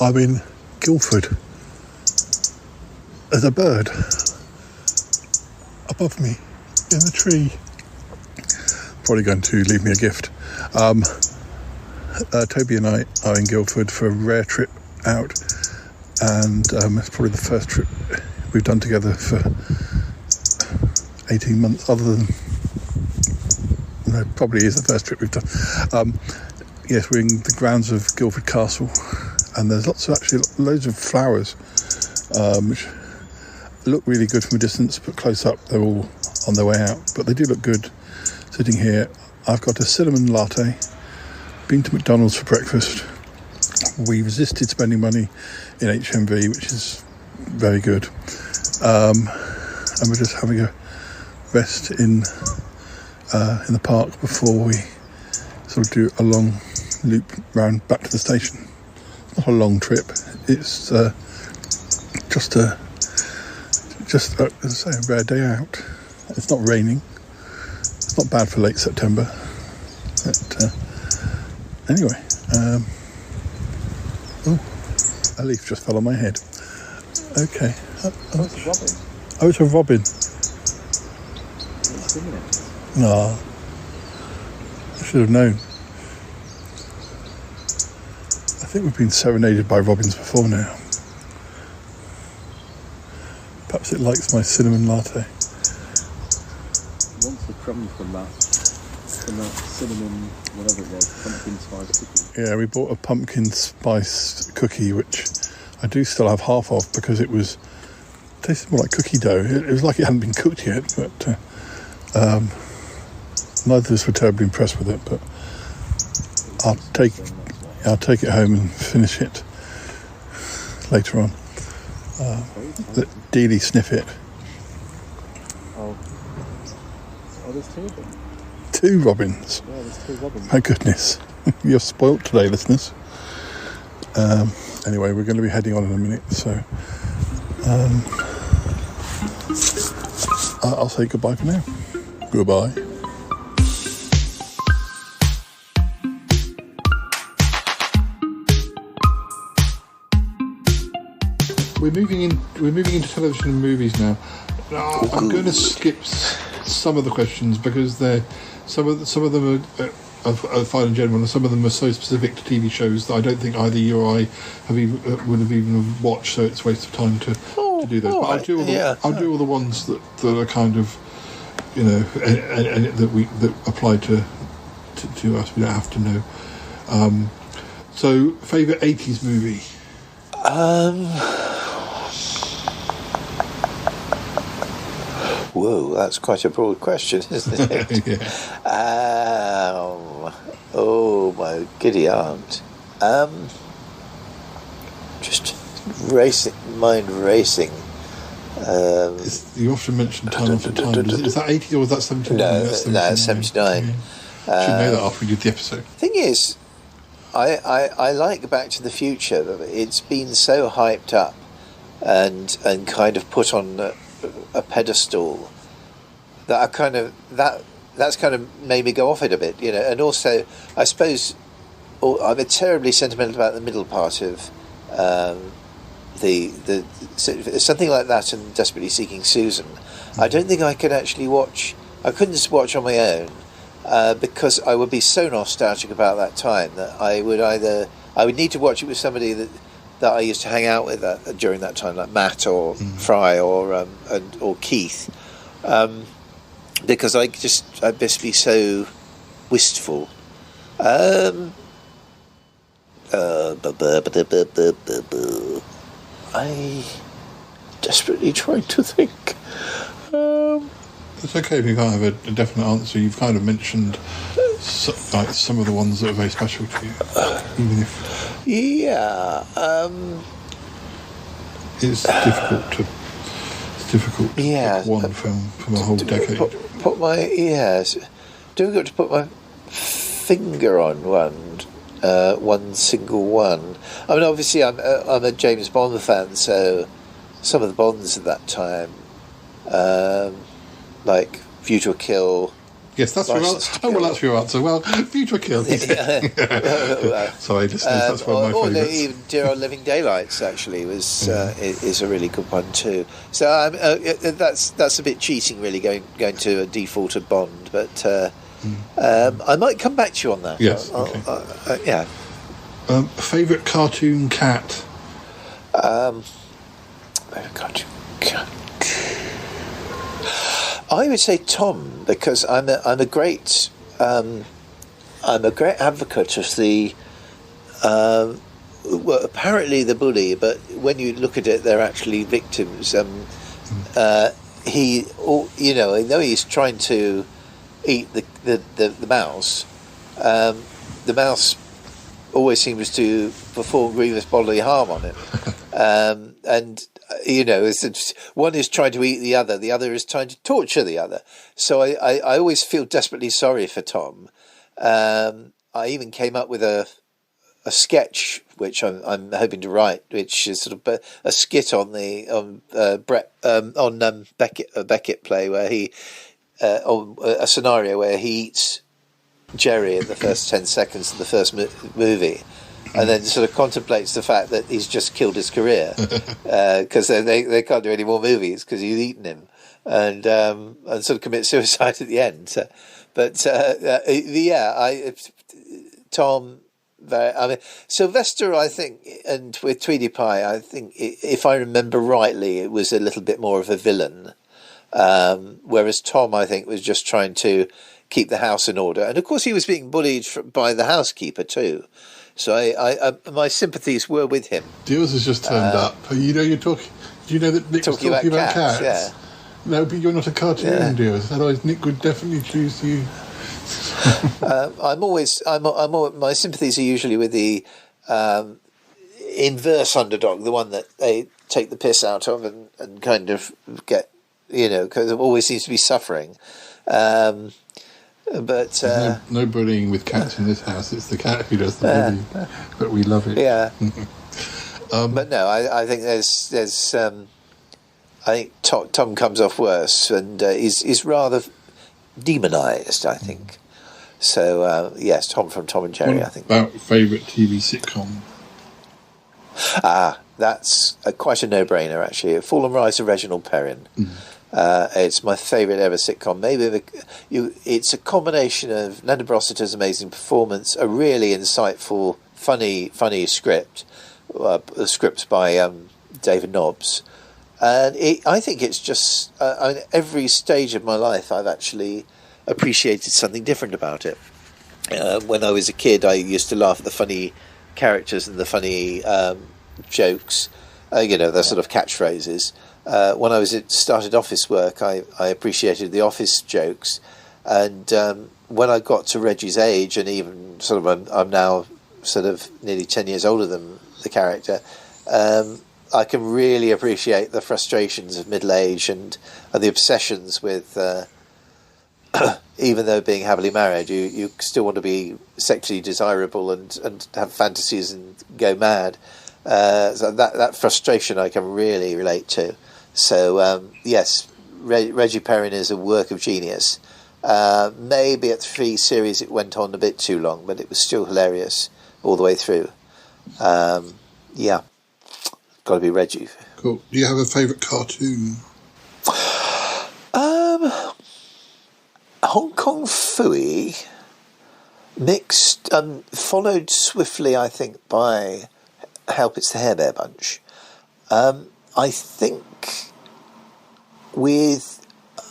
I'm in Guildford. There's a bird above me in the tree. Probably going to leave me a gift. Toby and I are in Guildford for a rare trip out, and it's probably the first trip we've done together for 18 months, probably is the first trip we've done. Yes, we're in the grounds of Guildford Castle, and there's loads of flowers, which look really good from a distance, but close up they're all on their way out. But they do look good sitting here. I've got a cinnamon latte, been to McDonald's for breakfast. We resisted spending money in HMV, which is very good. And we're just having a rest in the park before we sort of do a long loop round back to the station. Not a long trip. It's just as I say, a rare day out. It's not raining. It's not bad for late September. But anyway, a leaf just fell on my head. Okay. It's a robin. No, I should have known. I think we've been serenaded by robins before now. Perhaps it likes my cinnamon latte. Wants the crumbs from that cinnamon, whatever it was, pumpkin spice cookie. Yeah, we bought a pumpkin spice cookie, which I do still have half of because it tasted more like cookie dough. It was like it hadn't been cooked yet, but neither of us were terribly impressed with it. But I'll take it home and finish it later on. Let Dealey sniff it. Oh, there's 2 of them. 2 robins. Yeah, there's 2 robins. My goodness. You're spoilt today, listeners. Anyway, we're going to be heading on in a minute, so I'll say goodbye for now. Goodbye. We're moving into television and movies now. I'm going to skip some of the questions because some of them are fine and general, and some of them are so specific to TV shows that I don't think either you or I would have even watched. So it's a waste of time to do those. But I'll do all the ones that are kind of, and that apply to us. We don't have to know. So, favourite 80s movie? Whoa, that's quite a broad question, isn't it? Oh, my giddy aunt. Just mind racing. You often mention Time After Time. Is that 80 or was that 79? No, that's 79. Should know that after we did the episode. Thing is, I like Back to the Future. It's been so hyped up and kind of put on a pedestal that that's kind of made me go off it a bit, And also, I suppose I'm terribly sentimental about the middle part of the something like that and Desperately Seeking Susan. I don't think I could actually watch. I couldn't just watch on my own. Because I would be so nostalgic about that time that I would need to watch it with somebody that I used to hang out with during that time, like Matt or Fry or Keith, because I'd just be so wistful. I'm desperately trying to think. It's okay if you can't have a definite answer. You've kind of mentioned some of the ones that are very special to you, even if it's difficult to pick one film from a whole decade. Difficult to put my finger on one single one. I mean, obviously, I'm a James Bond fan, so some of the Bonds at that time. Like View to a Kill. Yes, that's your answer. Oh, well, that's your answer. Well, View to a Kill. Sorry, listeners, that's one of my favourites. Even Dear Old Living Daylights actually is a really good one too. So that's a bit cheating, really, going to a defaulted Bond. But I might come back to you on that. Yes. Okay. Favourite cartoon cat. Cartoon cat. I would say Tom, because I'm a great advocate of the apparently the bully, but when you look at it, they're actually victims. Though he's trying to eat the mouse, the mouse always seems to perform grievous bodily harm on him, and. One is trying to eat the other is trying to torture the other. So I always feel desperately sorry for Tom. I even came up with a sketch which I'm hoping to write, which is sort of a skit on Beckett play where he a scenario where he eats Jerry in the first 10 seconds of the first movie. And then sort of contemplates the fact that he's just killed his career because they can't do any more movies because he's eaten him, and sort of commit suicide at the end. Tom. I mean, Sylvester, I think, and with Tweety Pie, I think, if I remember rightly, it was a little bit more of a villain, whereas Tom, I think, was just trying to keep the house in order, and of course he was being bullied by the housekeeper too. So my sympathies were with him. Deals has just turned up. You're talking. Do you know that Nick's talking about cats? Yeah. No, but you're not a cartoon, Deals. Otherwise, Nick would definitely choose you. My sympathies are usually with the inverse underdog, the one that they take the piss out of and kind of get, because it always seems to be suffering. But no bullying with cats in this house. It's the cat who does the bullying, but we love it. Yeah. But no, I think there's I think Tom comes off worse and is rather demonised, I think. So yes, Tom from Tom and Jerry. I think. About favourite TV sitcom. That's quite a no-brainer actually. Fall and Rise of Reginald Perrin. It's my favourite ever sitcom. It's a combination of Nanda Brossiter's amazing performance, a really insightful, funny script, scripts by David Nobbs, and I think it's just every stage of my life I've actually appreciated something different about it. When I was a kid, I used to laugh at the funny characters and the funny jokes, the sort of catchphrases. when I started office work, I appreciated the office jokes, and when I got to Reggie's age, and even sort of I'm now sort of nearly 10 years older than the character, I can really appreciate the frustrations of middle age and the obsessions with. Even though being happily married, you still want to be sexually desirable and have fantasies and go mad. So that frustration I can really relate to. So yes, Reggie Perrin is a work of genius. Maybe at 3 series it went on a bit too long, but it was still hilarious all the way through. Yeah, got to be Reggie. Cool. Do you have a favourite cartoon? Hong Kong Phooey, mixed, followed swiftly, I think, by Help It's the Hair Bear Bunch. I think with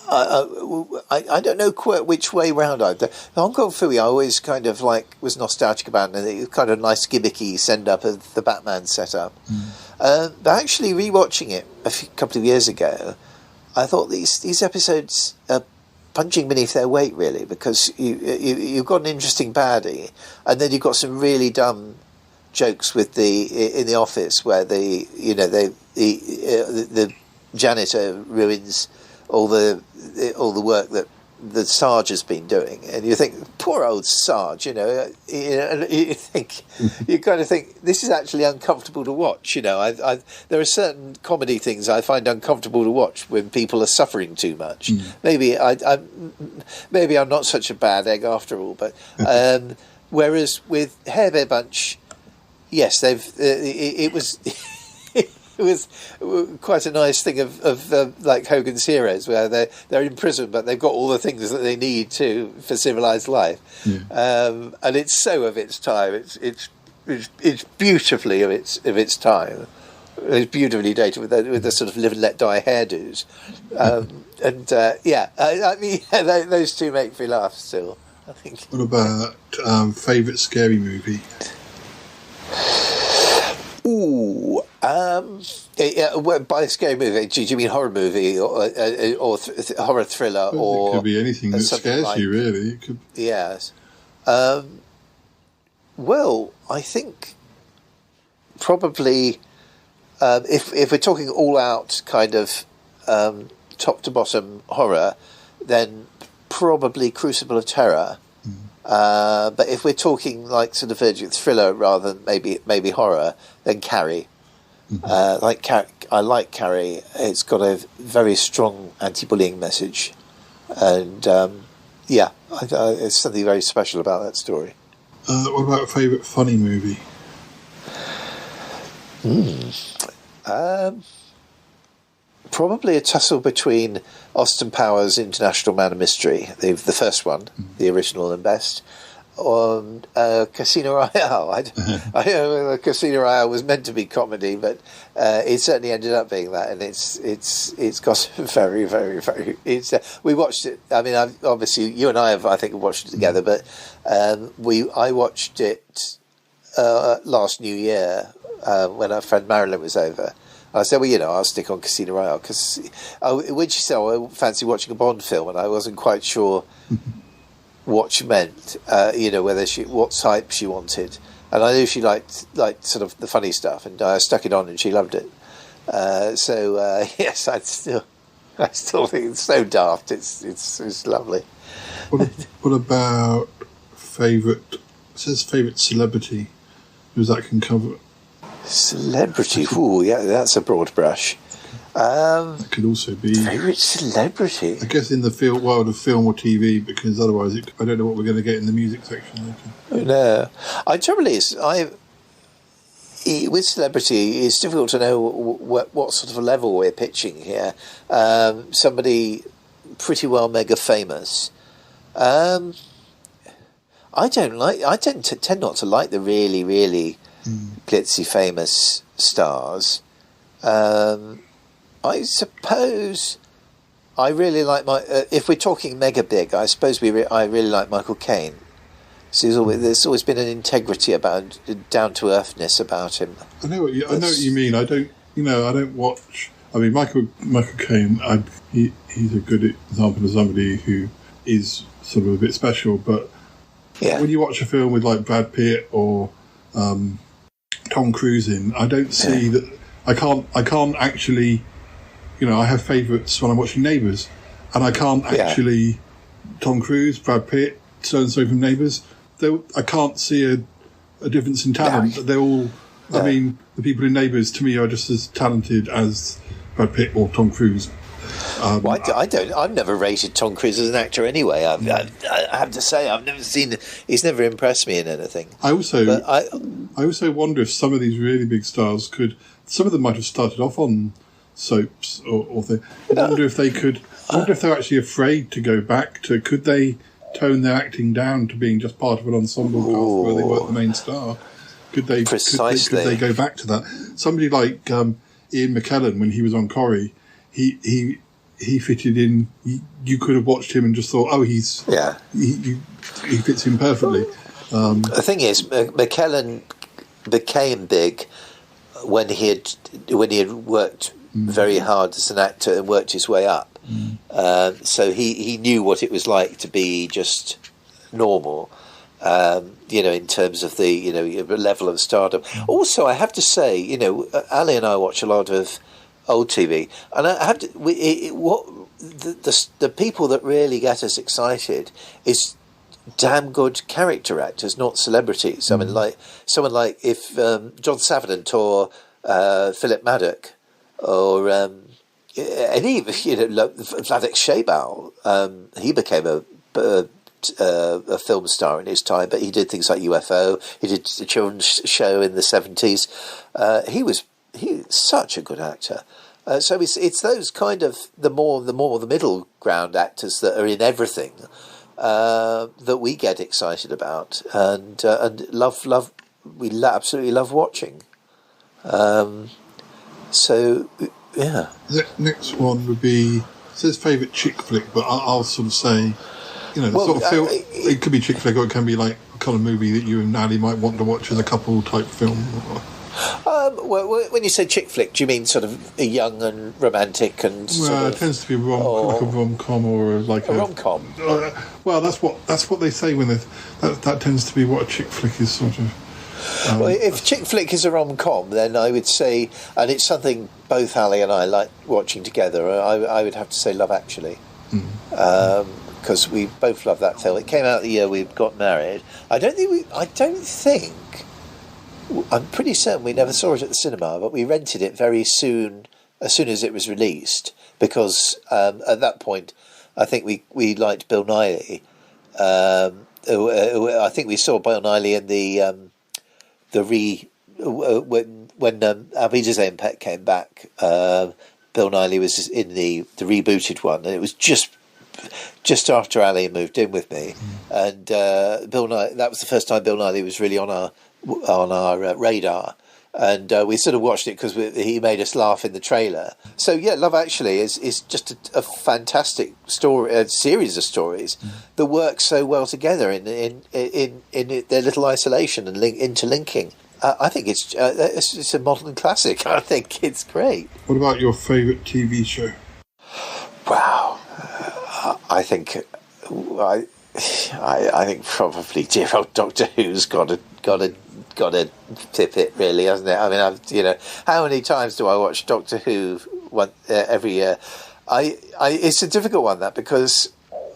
I don't know quite which way round the Hong Kong Phooey I always kind of was nostalgic about, and it was kind of a nice gimmicky send up of the Batman setup. But actually rewatching it a couple of years ago, I thought these episodes are punching beneath their weight, really, because you've got an interesting baddie, and then you've got some really dumb jokes with in the office where the janitor ruins all the work that the Sarge has been doing, and you think, poor old Sarge, and you kind of think this is actually uncomfortable to watch. There are certain comedy things I find uncomfortable to watch when people are suffering too much. Maybe I'm not such a bad egg after all, but whereas with Hair Bear Bunch, yes, it was. It was quite a nice thing of like Hogan's Heroes, where they're in prison, but they've got all the things that they need for civilized life, and it's so of its time. It's beautifully of its time. It's beautifully dated with the sort of live and let die hairdos, I mean, those two make me laugh still, I think. What about favourite scary movie? Ooh, by a scary movie, do you mean horror movie or horror thriller, or it could be anything that scares you, really? It could... Yes. Well, I think probably if we're talking all out kind of top to bottom horror, then probably Crucible of Terror. But if we're talking like sort of thriller rather than maybe horror, then Carrie. I like Carrie. It's got a very strong anti-bullying message, and there's something very special about that story. What about a favourite funny movie? Probably a tussle between Austin Powers' International Man of Mystery, the first one, the original and best, and Casino Royale. I know Casino Royale was meant to be comedy, but it certainly ended up being that, and it's got very, very, very. We watched it. I mean, obviously you and I have, I think, watched it together, but I watched it last New Year when our friend Marilyn was over. I said, well, I'll stick on Casino Royale, because when she said, I fancy watching a Bond film, and I wasn't quite sure what she meant, whether what type she wanted. And I knew she liked sort of the funny stuff, and I stuck it on, and she loved it. Yes, I still think it's so daft. It's lovely. What about favourite? It says favourite celebrity. Who's that can cover? Celebrity? Ooh, yeah, that's a broad brush. It could also be favourite celebrity. I guess in the world of film or TV, because otherwise I don't know what we're going to get in the music section later. No, with celebrity, it's difficult to know what sort of level we're pitching here. Somebody pretty well mega famous. I tend not to like the really, really glitzy famous stars. I suppose I really like if we're talking mega big, I suppose I really like Michael Caine. So there's always been an integrity down to earthness about him. I know what you mean. I don't watch I mean, Michael Caine, he's a good example of somebody who is sort of a bit special. But when you watch a film with like Brad Pitt or Tom Cruise in, I don't see that. I can't actually. You know, I have favourites when I'm watching Neighbours, and I can't actually. Tom Cruise, Brad Pitt, so and so from Neighbours. I can't see a difference in talent. They're all. I mean, the people in Neighbours to me are just as talented as Brad Pitt or Tom Cruise. Well, I don't. I've never rated Tom Cruise as an actor anyway. I have to say, I've never seen. He's never impressed me in anything. I also wonder if some of these really big stars could. Some of them might have started off on soaps or things. I wonder if they could. I wonder if they're actually afraid to go back to. Could they tone their acting down to being just part of an ensemble cast where they weren't the main star? Could they? Precisely. Could they go back to that? Somebody like Ian McKellen, when he was on Corrie, he fitted in. You could have watched him and just thought, oh, he fits in perfectly. The thing is, McKellen became big when he had worked very hard as an actor and worked his way up. So he knew what it was like to be just normal. In terms of the level of stardom. Also, I have to say, Ali and I watch a lot of old TV, and I have to. The people that really get us excited is damn good character actors, not celebrities. I mean, like someone like if John Savardant or Philip Maddock or any Vladek Sheybal, he became a film star in his time, but he did things like UFO. He did a children's show in the 70s. He's such a good actor. So it's those kind of the middle ground actors that are in everything that we get excited about and love. We absolutely love watching. So yeah. The next one would be it says favourite chick flick, but I'll sort of say. It could be chick flick, or it can be like a kind of movie that you and Ali might want to watch as a couple type film. Well, when you say chick flick, do you mean sort of a young and romantic and? It tends to be like a rom-com or like a rom-com. Well, that's what they say when that tends to be what a chick flick is sort of. Well, if chick flick is a rom-com, then I would say, and it's something both Ali and I like watching together. I would have to say Love Actually. Because we both love that film. It came out the year we got married. I'm pretty certain we never saw it at the cinema, but we rented it very soon, as soon as it was released, because at that point, I think we liked Bill Nighy. I think we saw Bill Nighy in when Abida Zempet came back. Bill Nighy was in the rebooted one, and it was just after Ali moved in with me, and Bill Nighy. That was the first time Bill Nighy was really on our radar, and we sort of watched it because he made us laugh in the trailer. So yeah, Love Actually is just a fantastic story, a series of stories that work so well together in their little isolation and interlinking. I think it's a modern classic. I think it's great. What about your favourite TV show? Wow. I think probably dear old Doctor Who's got to tip it, really, hasn't it? I mean, how many times do I watch Doctor Who every year? It's a difficult one, that, because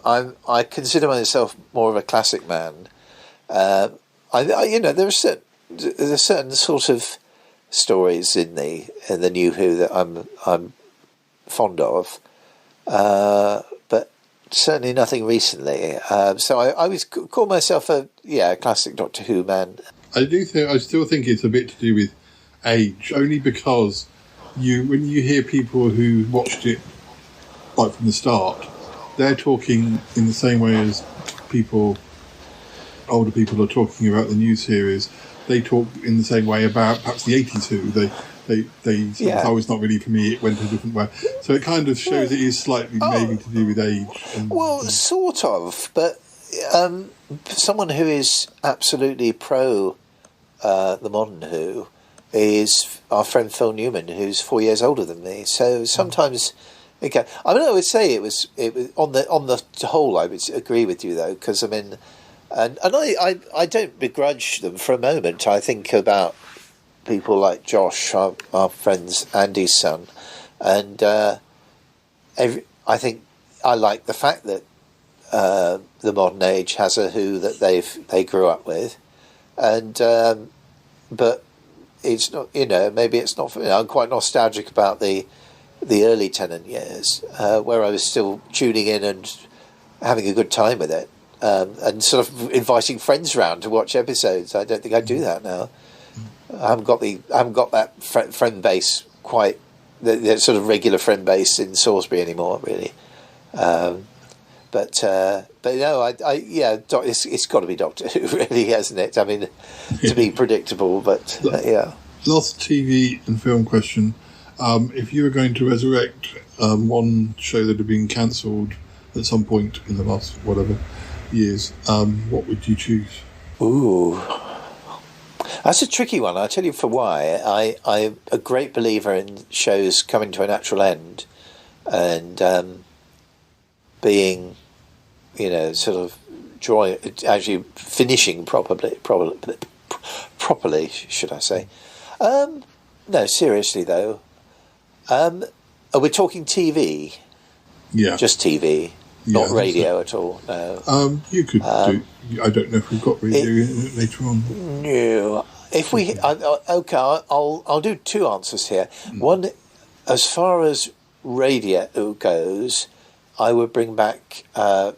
I consider myself more of a classic man. There's certain sort of stories in the new Who that I'm fond of. But certainly nothing recently. So I would call myself a classic Doctor Who man. I still think it's a bit to do with age, only because when you hear people who watched it right from the start, they're talking in the same way as older people are talking about the new series. They talk in the same way about perhaps the 80s Who. They said, oh, it's not really for me, it went a different way. So it kind of shows it is slightly maybe to do with age. Sort of, but someone who is absolutely pro the modern Who is our friend Phil Newman, who's 4 years older than me. So sometimes, okay, I mean, I would say it was on the whole. I would agree with you though, because I mean, and I don't begrudge them for a moment. I think about people like Josh, our friend's Andy's son, and I think I like the fact that the modern age has a Who that they grew up with, and but it's not, maybe it's not for me. I'm quite nostalgic about the early Tennant years, where I was still tuning in and having a good time with it, and sort of inviting friends round to watch episodes. I don't think I do that now. I haven't got that friend base quite, the sort of regular friend base in Salisbury anymore, really. But no, it's got to be Doctor Who, really, hasn't it? I mean, to be predictable, but yeah. Last TV and film question: if you were going to resurrect one show that had been cancelled at some point in the last whatever years, what would you choose? Ooh, that's a tricky one. I'll tell you for why. I'm a great believer in shows coming to a natural end, and being, sort of actually finishing properly, should I say? No, seriously though. Are we talking TV? Yeah, just TV, not radio at all. No. You could do. I don't know if we've got radio later on. No. If we okay, I'll do two answers here. One, as far as radio goes, I would bring back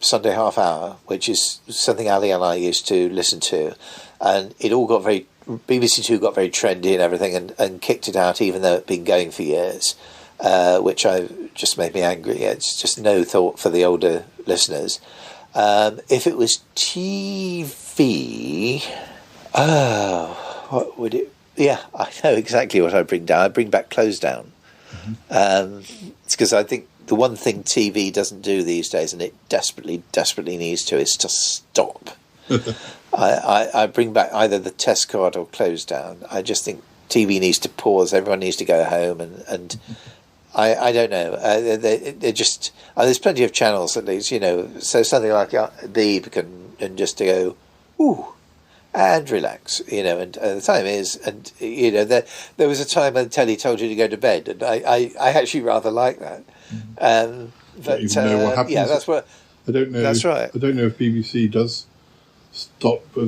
Sunday Half Hour, which is something Ali and I used to listen to, and it all got BBC Two got very trendy and everything, and kicked it out, even though it'd been going for years, which just made me angry. It's just no thought for the older listeners. If it was TV, what would it? Yeah, I know exactly what I'd bring down. I'd bring back Close Down. It's because I think the one thing TV doesn't do these days, and it desperately needs to, is to stop. I bring back either the test card or Close Down. I just think TV needs to pause. Everyone needs to go home, and I don't know. They're just there's plenty of channels at least, so something like Beeb and just to go, ooh, and relax, and the time is, and there was a time when the telly told you to go to bed, and I actually rather like that. But even know what happens. Yeah, that's what. I don't know. That's right. I don't know if BBC does stop. I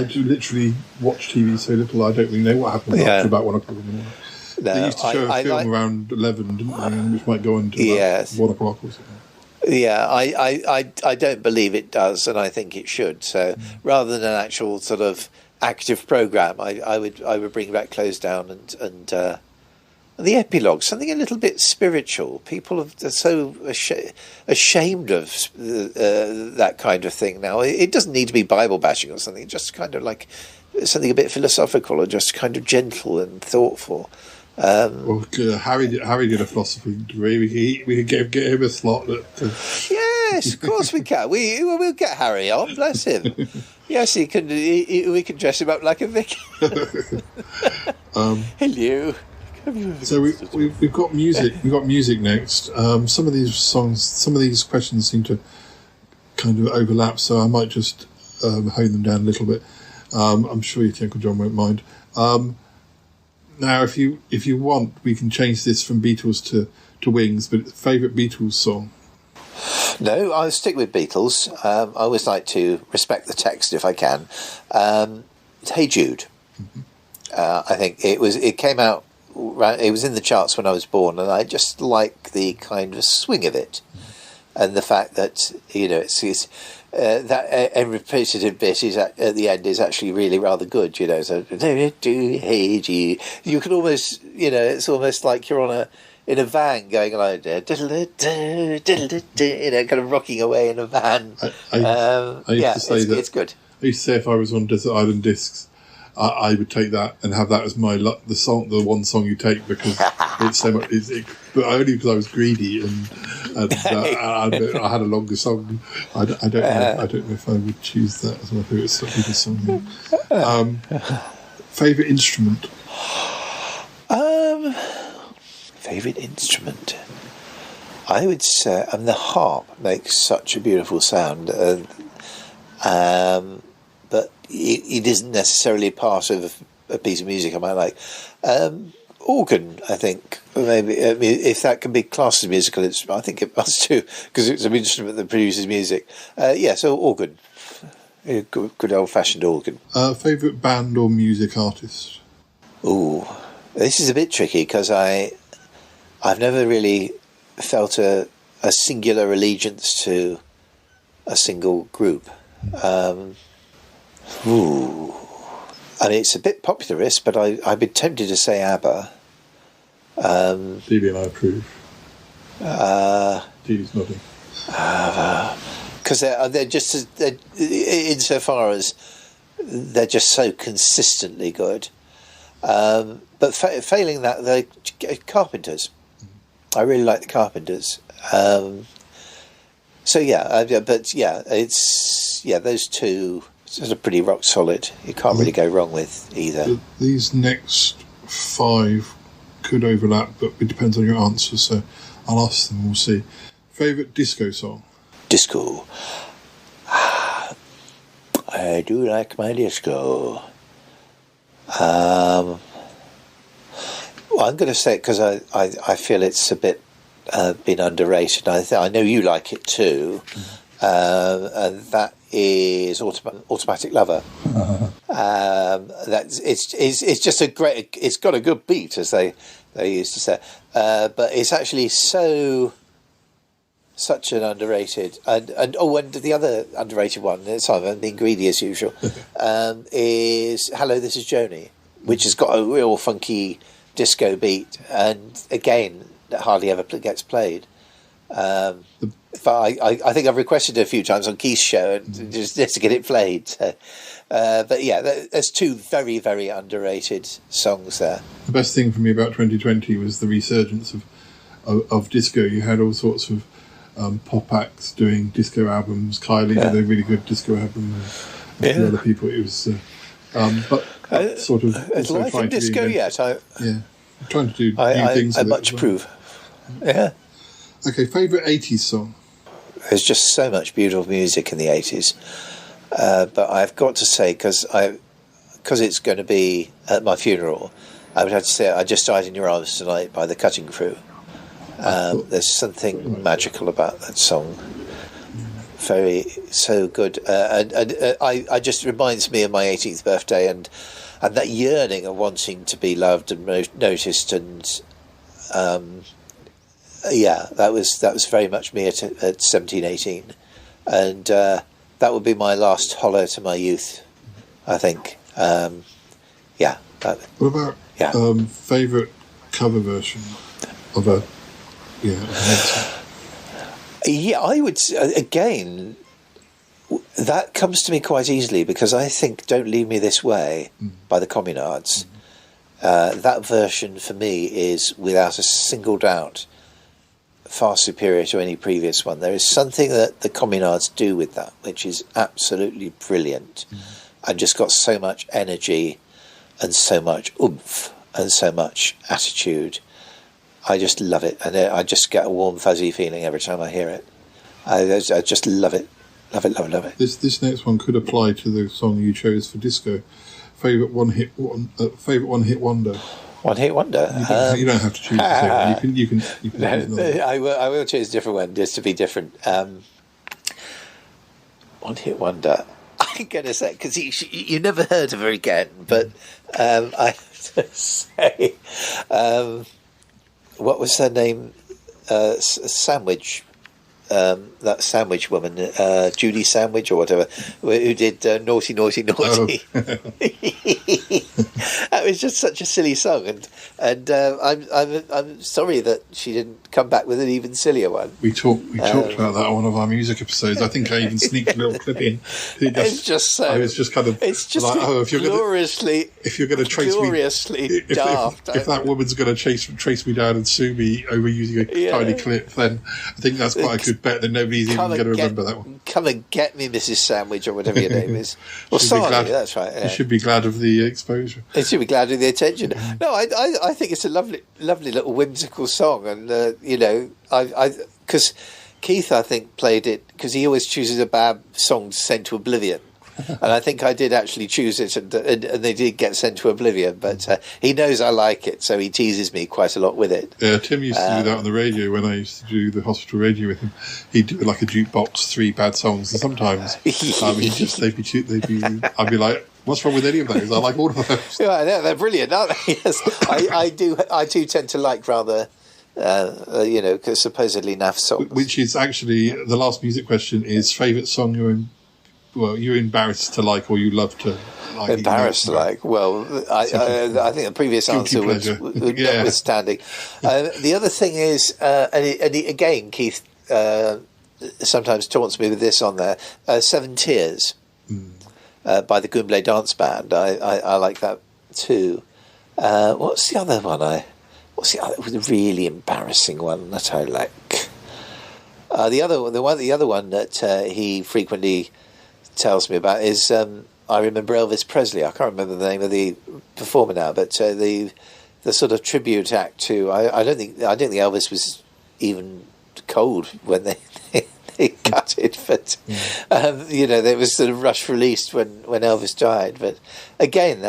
do literally watch TV so little. I don't really know what happens after about 1 o'clock in the morning. No, they used to show a film around 11, didn't they? Which might go on to 1 o'clock or something. Yeah, I don't believe it does, and I think it should. So rather than an actual sort of active programme, I would bring back Close Down and the epilogue, something a little bit spiritual. People are so ashamed of that kind of thing now. It doesn't need to be Bible bashing or something. Just kind of like something a bit philosophical or just kind of gentle and thoughtful. Harry did a philosophy degree. We could get him a slot. Yes, of course we can. We'll get Harry on. Bless him. Yes, we can dress him up like a vicar. Hello. So we've got music. We've got music next. Some of these songs, some of these questions seem to kind of overlap. So I might just hone them down a little bit. I'm sure your Uncle John won't mind. Now, if you want, we can change this from Beatles to Wings. But favourite Beatles song? No, I'll stick with Beatles. I always like to respect the text if I can. Hey Jude. I think it came out. It was in the charts when I was born, and I just like the kind of swing of it, and the fact that it's that a repetitive bit is at the end is actually really rather good. So hey Jude, you can almost it's almost like you're in a van going like kind of rocking away in a van. I used to say that it's good. I used to say if I was on Desert Island Discs, I would take that and have that as the one song you take, because it's so much. But only because I was greedy and I had a longer song. I don't know if I would choose that as my favourite song. Favourite instrument? Favourite instrument? I would say the harp makes such a beautiful sound, but it isn't necessarily part of a piece of music I might like. Organ, I think, maybe. I mean, if that can be classed as a musical instrument, I think it must too, because it's an instrument that produces music. So organ. A good old-fashioned organ. Favourite band or music artist? Ooh, this is a bit tricky because I've never really felt a singular allegiance to a single group. I mean, it's a bit popularist, but I've been tempted to say ABBA. Phoebe and I approve. Phoebe's nodding. Because they're just, insofar as they're just so consistently good. But failing that, they're Carpenters. I really like the Carpenters. Those two sort of pretty rock solid. You can't really go wrong with either. These next 5 could overlap, but it depends on your answer, so I'll ask them, we'll see. Favourite disco song? Disco. I do like my disco. Well, I'm going to say it because I feel it's a bit been underrated. I know you like it too, and that is Automatic Lover. It's just a great. It's got a good beat, as they used to say, but it's actually such an underrated and the other underrated one. I'm being greedy as usual. Is Hello, This Is Joni, which has got a real funky disco beat, and again, that hardly ever gets played. But I think I've requested it a few times on Keith's show and just to get it played. So, but yeah, there's 2 very, very underrated songs there. The best thing for me about 2020 was the resurgence of disco. You had all sorts of pop acts doing disco albums. Kylie did a really good disco album. And a few other people. It was, but sort of. Is life in disco yet? I'm trying to do new things. I much approve. Yeah. Okay, favourite 80s song? There's just so much beautiful music in the 80s. But I've got to say, because it's going to be at my funeral, I would have to say I Just Died in Your Arms Tonight by the Cutting Crew. There's something magical about that song. So good. And I just reminds me of my 18th birthday and that yearning of wanting to be loved and noticed, and that was very much me at 17, 18, and that would be my last hollow to my youth, I think. What about favourite cover version of a I would again. That comes to me quite easily because I think "Don't Leave Me This Way" by the Communards. That version for me is, without a single doubt, far superior to any previous one. There is something that the Communards do with that which is absolutely brilliant, and just got so much energy and so much oomph and so much attitude. I just love it, and I just get a warm fuzzy feeling every time I hear it. I just love it. Love it, love it, love it. This next one could apply to the song you chose for disco. Favourite one-hit wonder. One-hit wonder. You don't have to choose the same one. You can I will choose a different one just to be different. One-hit wonder. I'm going to say, because you never heard of her again, but I have to say, what was her name? Sandwich. That Sandwich woman, Judy Sandwich or whatever, who did Naughty, Naughty, Naughty. Oh. That was just such a silly song, and I'm sorry that she didn't come back with an even sillier one. We talked about that on one of our music episodes. I think I even sneaked a little clip in. It's just so. I was just kind of. It's just like, if you're going to trace gloriously me, daft. If that woman's going to trace me down and sue me over using a tiny clip, then I think that's quite a good bet that nobody's even going to remember that one. Come and get me, Mrs. Sandwich, or whatever your name is. Or Sally, that's right. Yeah. You should be glad of the exposure. You should be glad of the attention. No, I think it's a lovely little whimsical song, and because Keith, I think, played it because he always chooses a bad song to send to oblivion. And I think I did actually choose it, and they did get sent to oblivion. But he knows I like it, so he teases me quite a lot with it. Yeah, Tim used to do that on the radio when I used to do the hospital radio with him. He'd do like a jukebox, 3 bad songs, and sometimes I'd be like, "What's wrong with any of those? I like all of those." Yeah, they're brilliant, aren't they? Yes, I do tend to like rather. Because supposedly naff songs. Which is actually the last music question: is favourite song you're embarrassed to like, or you love to like? Embarrassed to like? Well, I think the previous answer was notwithstanding. The other thing is, again, Keith sometimes taunts me with this on there. 7 Tears by the Goomble Dance Band. I like that too. What's the other one? What's the other really embarrassing one that I like? The other one that he frequently tells me about is I remember Elvis Presley. I can't remember the name of the performer now, but the sort of tribute act to I don't think Elvis was even cold when they cut it, but there was sort of rush released when Elvis died. But again,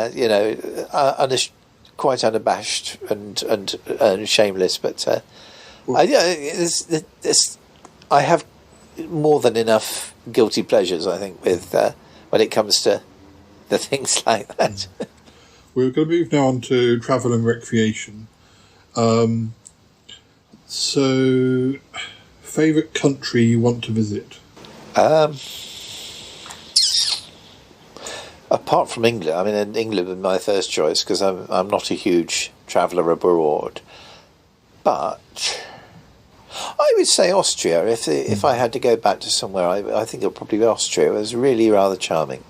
quite unabashed and shameless, but I have more than enough guilty pleasures, I think, with when it comes to the things like that. We're going to move now on to travel and recreation. So, favourite country you want to visit? Apart from England, I mean, England was my first choice because I'm not a huge traveller abroad, but I would say Austria. If I had to go back to somewhere, I think it would probably be Austria. It was really rather charming.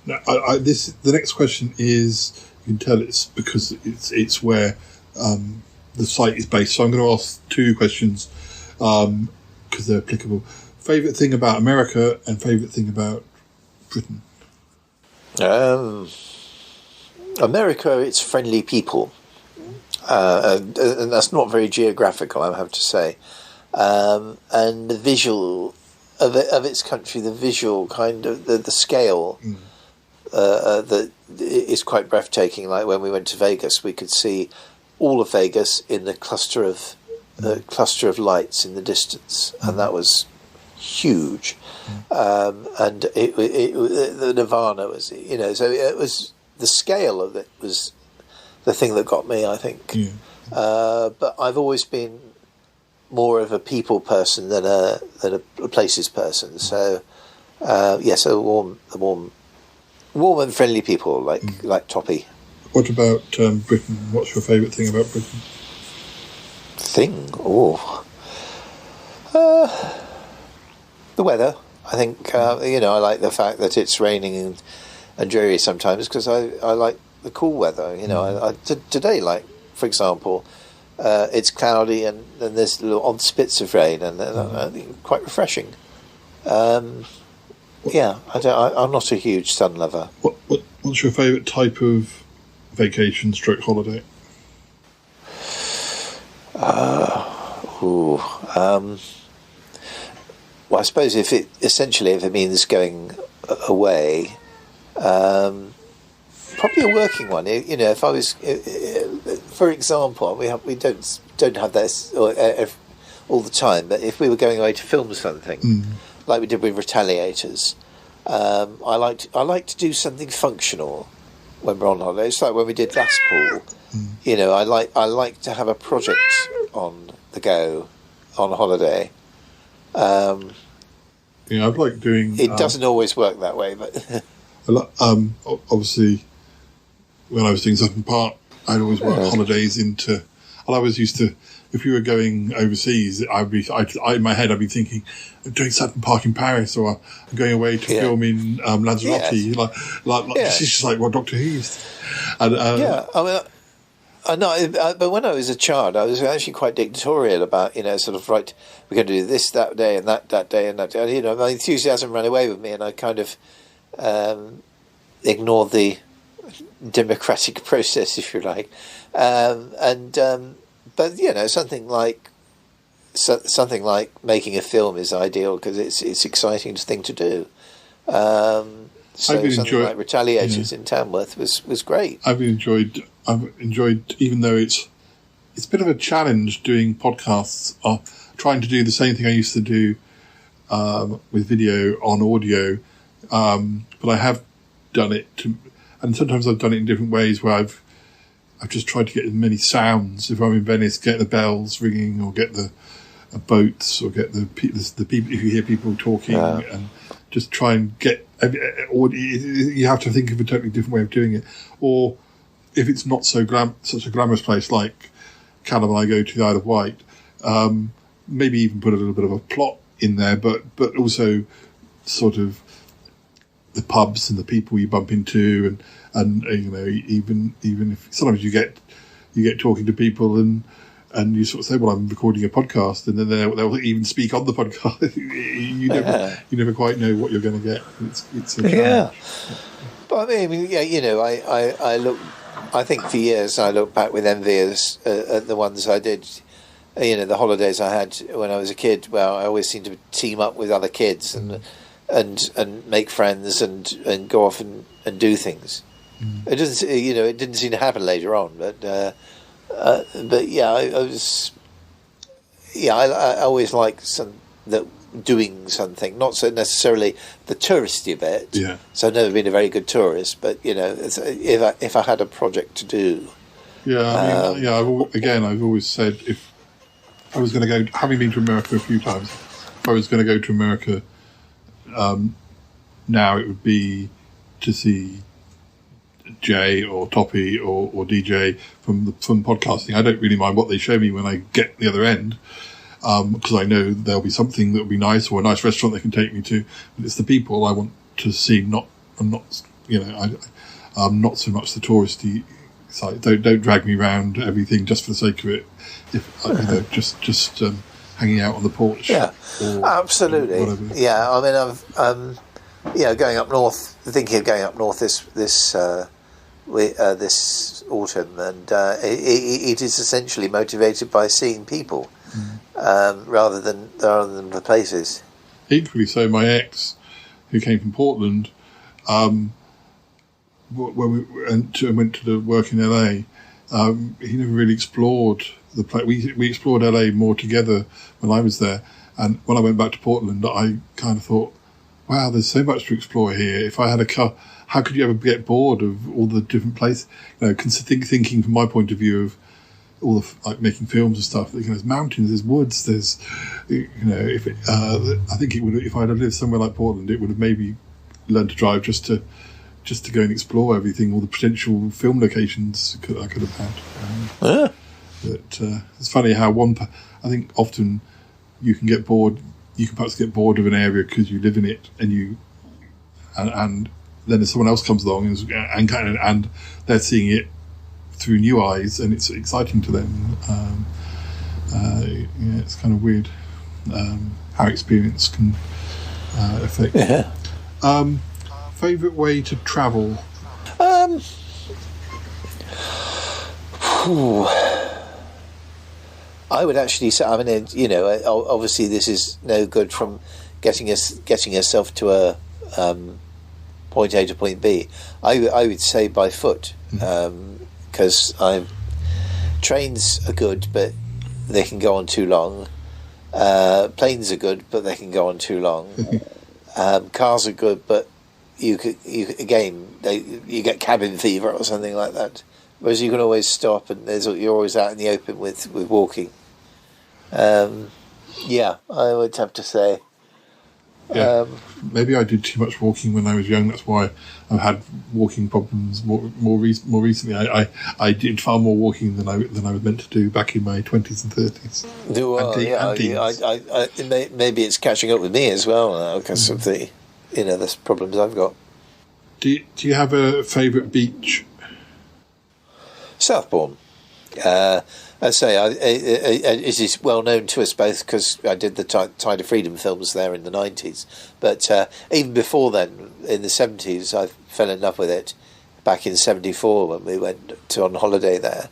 Now, the next question is, you can tell it's because it's where the site is based. So I'm going to ask 2 questions because they're applicable. Favourite thing about America and favourite thing about Britain? America, it's friendly people, and that's not very geographical, I have to say. And the visual of its country, the visual kind of the scale, that is quite breathtaking. Like when we went to Vegas, we could see all of Vegas in the cluster of lights in the distance, and that was huge. And the Nirvana was, so it was the scale of it was the thing that got me, I think. But I've always been more of a people person than a places person. So so warm and friendly people like Toppy. What about Britain? What's your favourite thing about Britain? The weather. I think I like the fact that it's raining and dreary sometimes because I like the cool weather. Today, like for example, it's cloudy and then there's little odd spits of rain, and quite refreshing. I'm not a huge sun lover. What's your favourite type of vacation / holiday? Well, I suppose if it means going away, probably a working one. If I was, for example, we don't have this all the time, but if we were going away to film something, like we did with Retaliators, I like to do something functional when we're on holiday. It's like when we did Glasspool. I like to have a project on the go on holiday. I'd like doing. It doesn't always work that way, but obviously, when I was doing Sutton Park, I'd always work holidays into. And I always used to, if you were going overseas, in my head I'd be thinking, I'm doing Sutton Park in Paris, or I'm going away to film in Lanzarote. This is just like what Doctor Who used. And, but when I was a child, I was actually quite dictatorial about, sort of, right, we're going to do this that day and that day and that day. My enthusiasm ran away with me, and I kind of ignored the democratic process, if you like. But something like making a film is ideal because it's exciting thing to do. So something like Retaliators in Tamworth was great. I've enjoyed, even though it's a bit of a challenge doing podcasts, trying to do the same thing I used to do with video on audio, but I have done it, and sometimes I've done it in different ways where I've just tried to get as many sounds. If I'm in Venice, get the bells ringing, or get the boats, or get the people. If you hear people talking, and just try and get. Or you have to think of a totally different way of doing it. Or if it's not such a glamorous place like Callum and I go to the Isle of Wight, maybe even put a little bit of a plot in there, but also sort of the pubs and the people you bump into, and even if sometimes you get talking to people and you sort of say, well, I'm recording a podcast, and then they'll even speak on the podcast. you never quite know what you're going to get. It's a challenge. But I mean, I look. I think for years I look back with envy at the ones I did. The holidays I had when I was a kid. Well, I always seemed to team up with other kids and make friends and go off and do things. It doesn't. It didn't seem to happen later on, but yeah, I was. Yeah, I always like doing something, not so necessarily the touristy bit. Yeah. So I've never been a very good tourist, but if I had a project to do. Yeah, I've always said if I was going to go, having been to America a few times, if I was going to go to America, now it would be to see Jay or Toppy or DJ from podcasting. I don't really mind what they show me when I get the other end, because I know there'll be something that'll be nice, or a nice restaurant they can take me to. But it's the people I want to see. I'm not so much the touristy side. Don't drag me around everything just for the sake of it. If just hanging out on the porch. Yeah, absolutely. Yeah, I mean, I've going up north. Thinking of going up north this autumn, and it is essentially motivated by seeing people rather than the places. Equally so, my ex, who came from Portland, when we went to work in LA, he never really explored the place. We explored LA more together when I was there, and when I went back to Portland, I kind of thought, wow, there's so much to explore here. If I had a car, how could you ever get bored of all the different places? Thinking from my point of view of all the making films and stuff. There's mountains, there's woods, there's I think it would, if I'd have lived somewhere like Portland, it would have maybe learned to drive just to go and explore everything, all the potential film locations I could have had. But it's funny how I think often you can get bored. You can perhaps get bored of an area because you live in it, and then if someone else comes along and they're seeing it through new eyes, and it's exciting to them. It's kind of weird how experience can affect. Yeah. Favorite way to travel? I would actually say, I mean, obviously this is no good from getting yourself to a point A to point B. I would say by foot, because trains are good, but they can go on too long. Planes are good, but they can go on too long. Cars are good, but you get cabin fever or something like that. Whereas you can always stop, and you're always out in the open with walking. Yeah, I would have to say. Yeah. Maybe I did too much walking when I was young. That's why I've had walking problems more recently. I did far more walking than I was meant to do back in my 20s and 30s. Maybe it's catching up with me as well now because of the problems I've got. Do you have a favourite beach? Southbourne. I say, it is well known to us both because I did the Tide of Freedom films there in the 90s. But even before then, in the 70s, I fell in love with it back in 74 when we went on holiday there.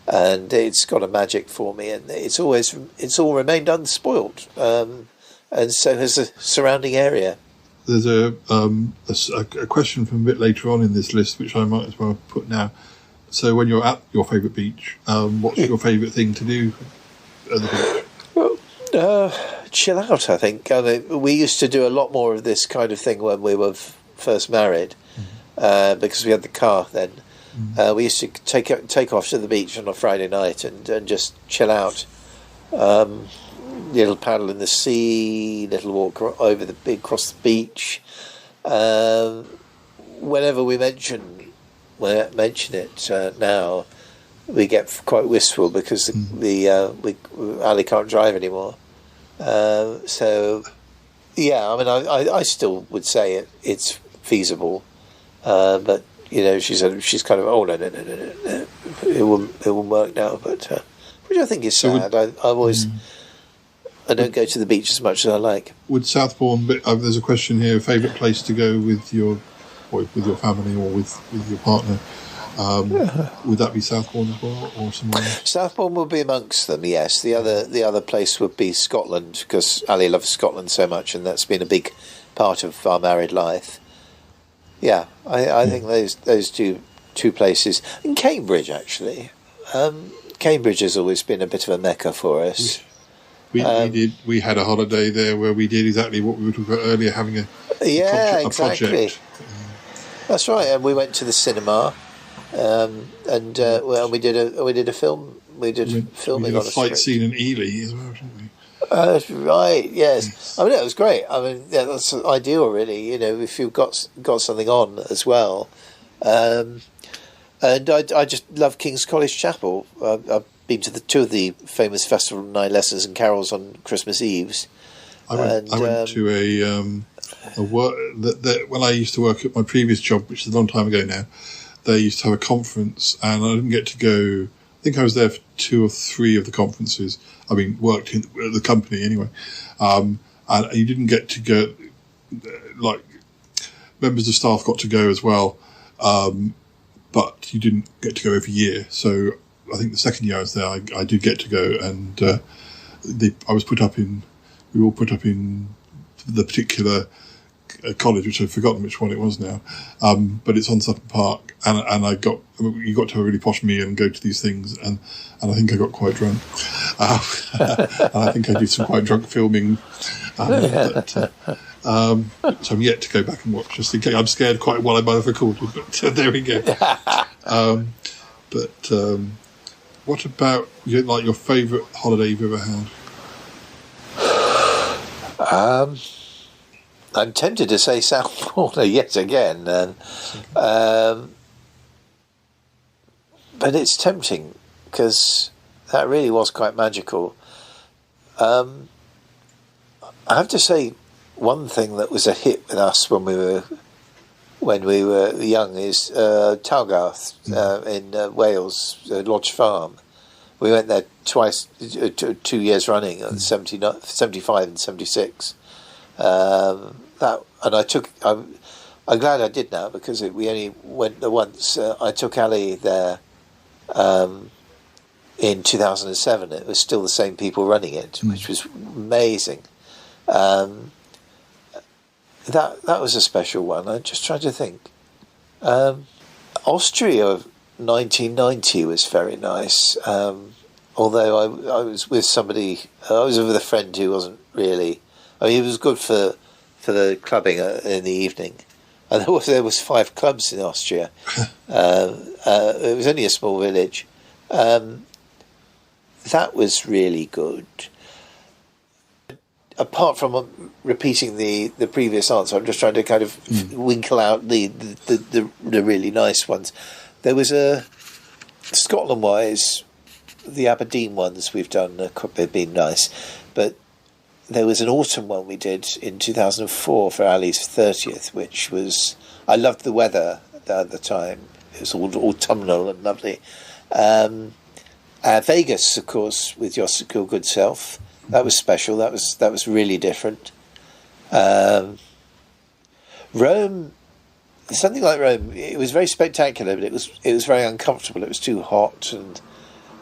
And it's got a magic for me, and it's all remained unspoilt. And so has the surrounding area. There's a question from a bit later on in this list, which I might as well put now. So when you're at your favourite beach, what's your favourite thing to do at the beach? Well, chill out, I think. We used to do a lot more of this kind of thing when we were first married, because we had the car then. We used to take off to the beach on a Friday night and just chill out. Little paddle in the sea, little walk across the beach. Whenever we mention it now, we get quite wistful because Ali can't drive anymore. So yeah, I mean, I still would say it's feasible, but she's kind of no, it won't work now. But which I think is sad. I don't go to the beach as much as I like. Would Southbourne? There's a question here. Favourite place to go with your family or with your partner? Would that be Southbourne as well, or somewhere else? Southbourne would be amongst them. Yes. The other place would be Scotland because Ali loves Scotland so much, and that's been a big part of our married life. Yeah, I think those two places. And Cambridge, actually. Cambridge has always been a bit of a mecca for us. We had a holiday there where we did exactly what we were talking about earlier, having a exactly. project. That's right, and we went to the cinema, and we did a film. We did filming on a fight scene in Ely as well, didn't we? Right, yes. I mean, it was great. I mean, yeah, that's ideal, really. If you've got something on as well. And I just love King's College Chapel. I've been to two of the famous Festival of Nine Lessons and Carols on Christmas Eves. I went to a work that when I used to work at my previous job, which is a long time ago now. They used to have a conference, and I didn't get to go. I think I was there for 2 or 3 of the conferences. I mean, worked in the company anyway, and you didn't get to go. Like members of staff got to go as well, but you didn't get to go every year. So I think the second year I was there, I did get to go, and we were all put up in the particular college, which I've forgotten which one it was now, but it's on Sutton Park, and you got to have a really posh meal and go to these things, and I think I got quite drunk, and I think I did some quite drunk filming, so I'm yet to go back and watch, just in case. I'm scared quite what I might have recorded, but there we go. What about your favourite holiday you've ever had? I'm tempted to say Southbourne yet again, but it's tempting because that really was quite magical. I have to say, one thing that was a hit with us when we were young is Talgarth in Wales, Lodge Farm. We went there twice, 2 years running, 75 and 76. I'm glad I did now because we only went there once. I took Ali there in 2007. It was still the same people running it, which was amazing. That was a special one. I'm just trying to think. Austria 1990 was very nice. Although I was with somebody, I was with a friend who wasn't really. I mean, it was good for the clubbing in the evening, and there was 5 clubs in Austria. It was only a small village. That was really good. Apart from repeating the previous answer, I'm just trying to kind of winkle out the really nice ones. There was a Scotland-wise, the Aberdeen ones we've done have been nice, but there was an autumn one we did in 2004 for Ali's 30th, which was, I loved the weather at the time. It was all autumnal and lovely. Vegas, of course, with your good self. That was special. That was really different. Rome, something like Rome. It was very spectacular, but it was very uncomfortable. It was too hot, and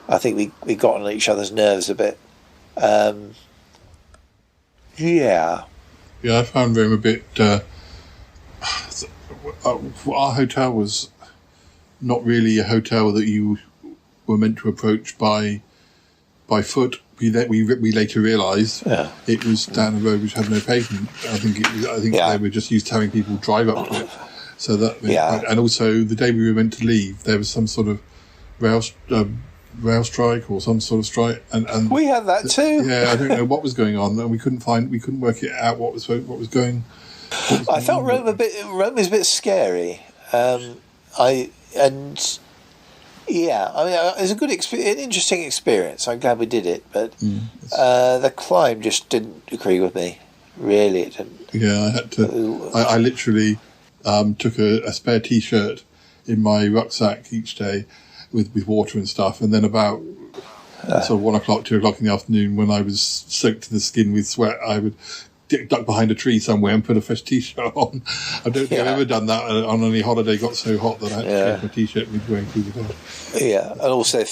I think we got on each other's nerves a bit. Yeah, I found Rome a bit. Our hotel was not really a hotel that you were meant to approach by foot. We later realised it was down a road which had no pavement. I think they were just used to having people drive up to it. So that and also the day we were meant to leave, there was some sort of rail strike or some sort of strike, and we had that too. Yeah, I don't know what was going on, and we couldn't work it out what was going. I felt Rome was a bit scary. It was a good an interesting experience. I'm glad we did it, but the climb just didn't agree with me. Really, it didn't. Yeah, I had to. I literally took a spare T-shirt in my rucksack each day with water and stuff, and then about sort of 1 o'clock, 2 o'clock in the afternoon, when I was soaked to the skin with sweat, I would duck behind a tree somewhere and put a fresh T-shirt on. I don't think I've ever done that on any holiday. Got so hot that I had to change my T-shirt midway through the day. Yeah, and also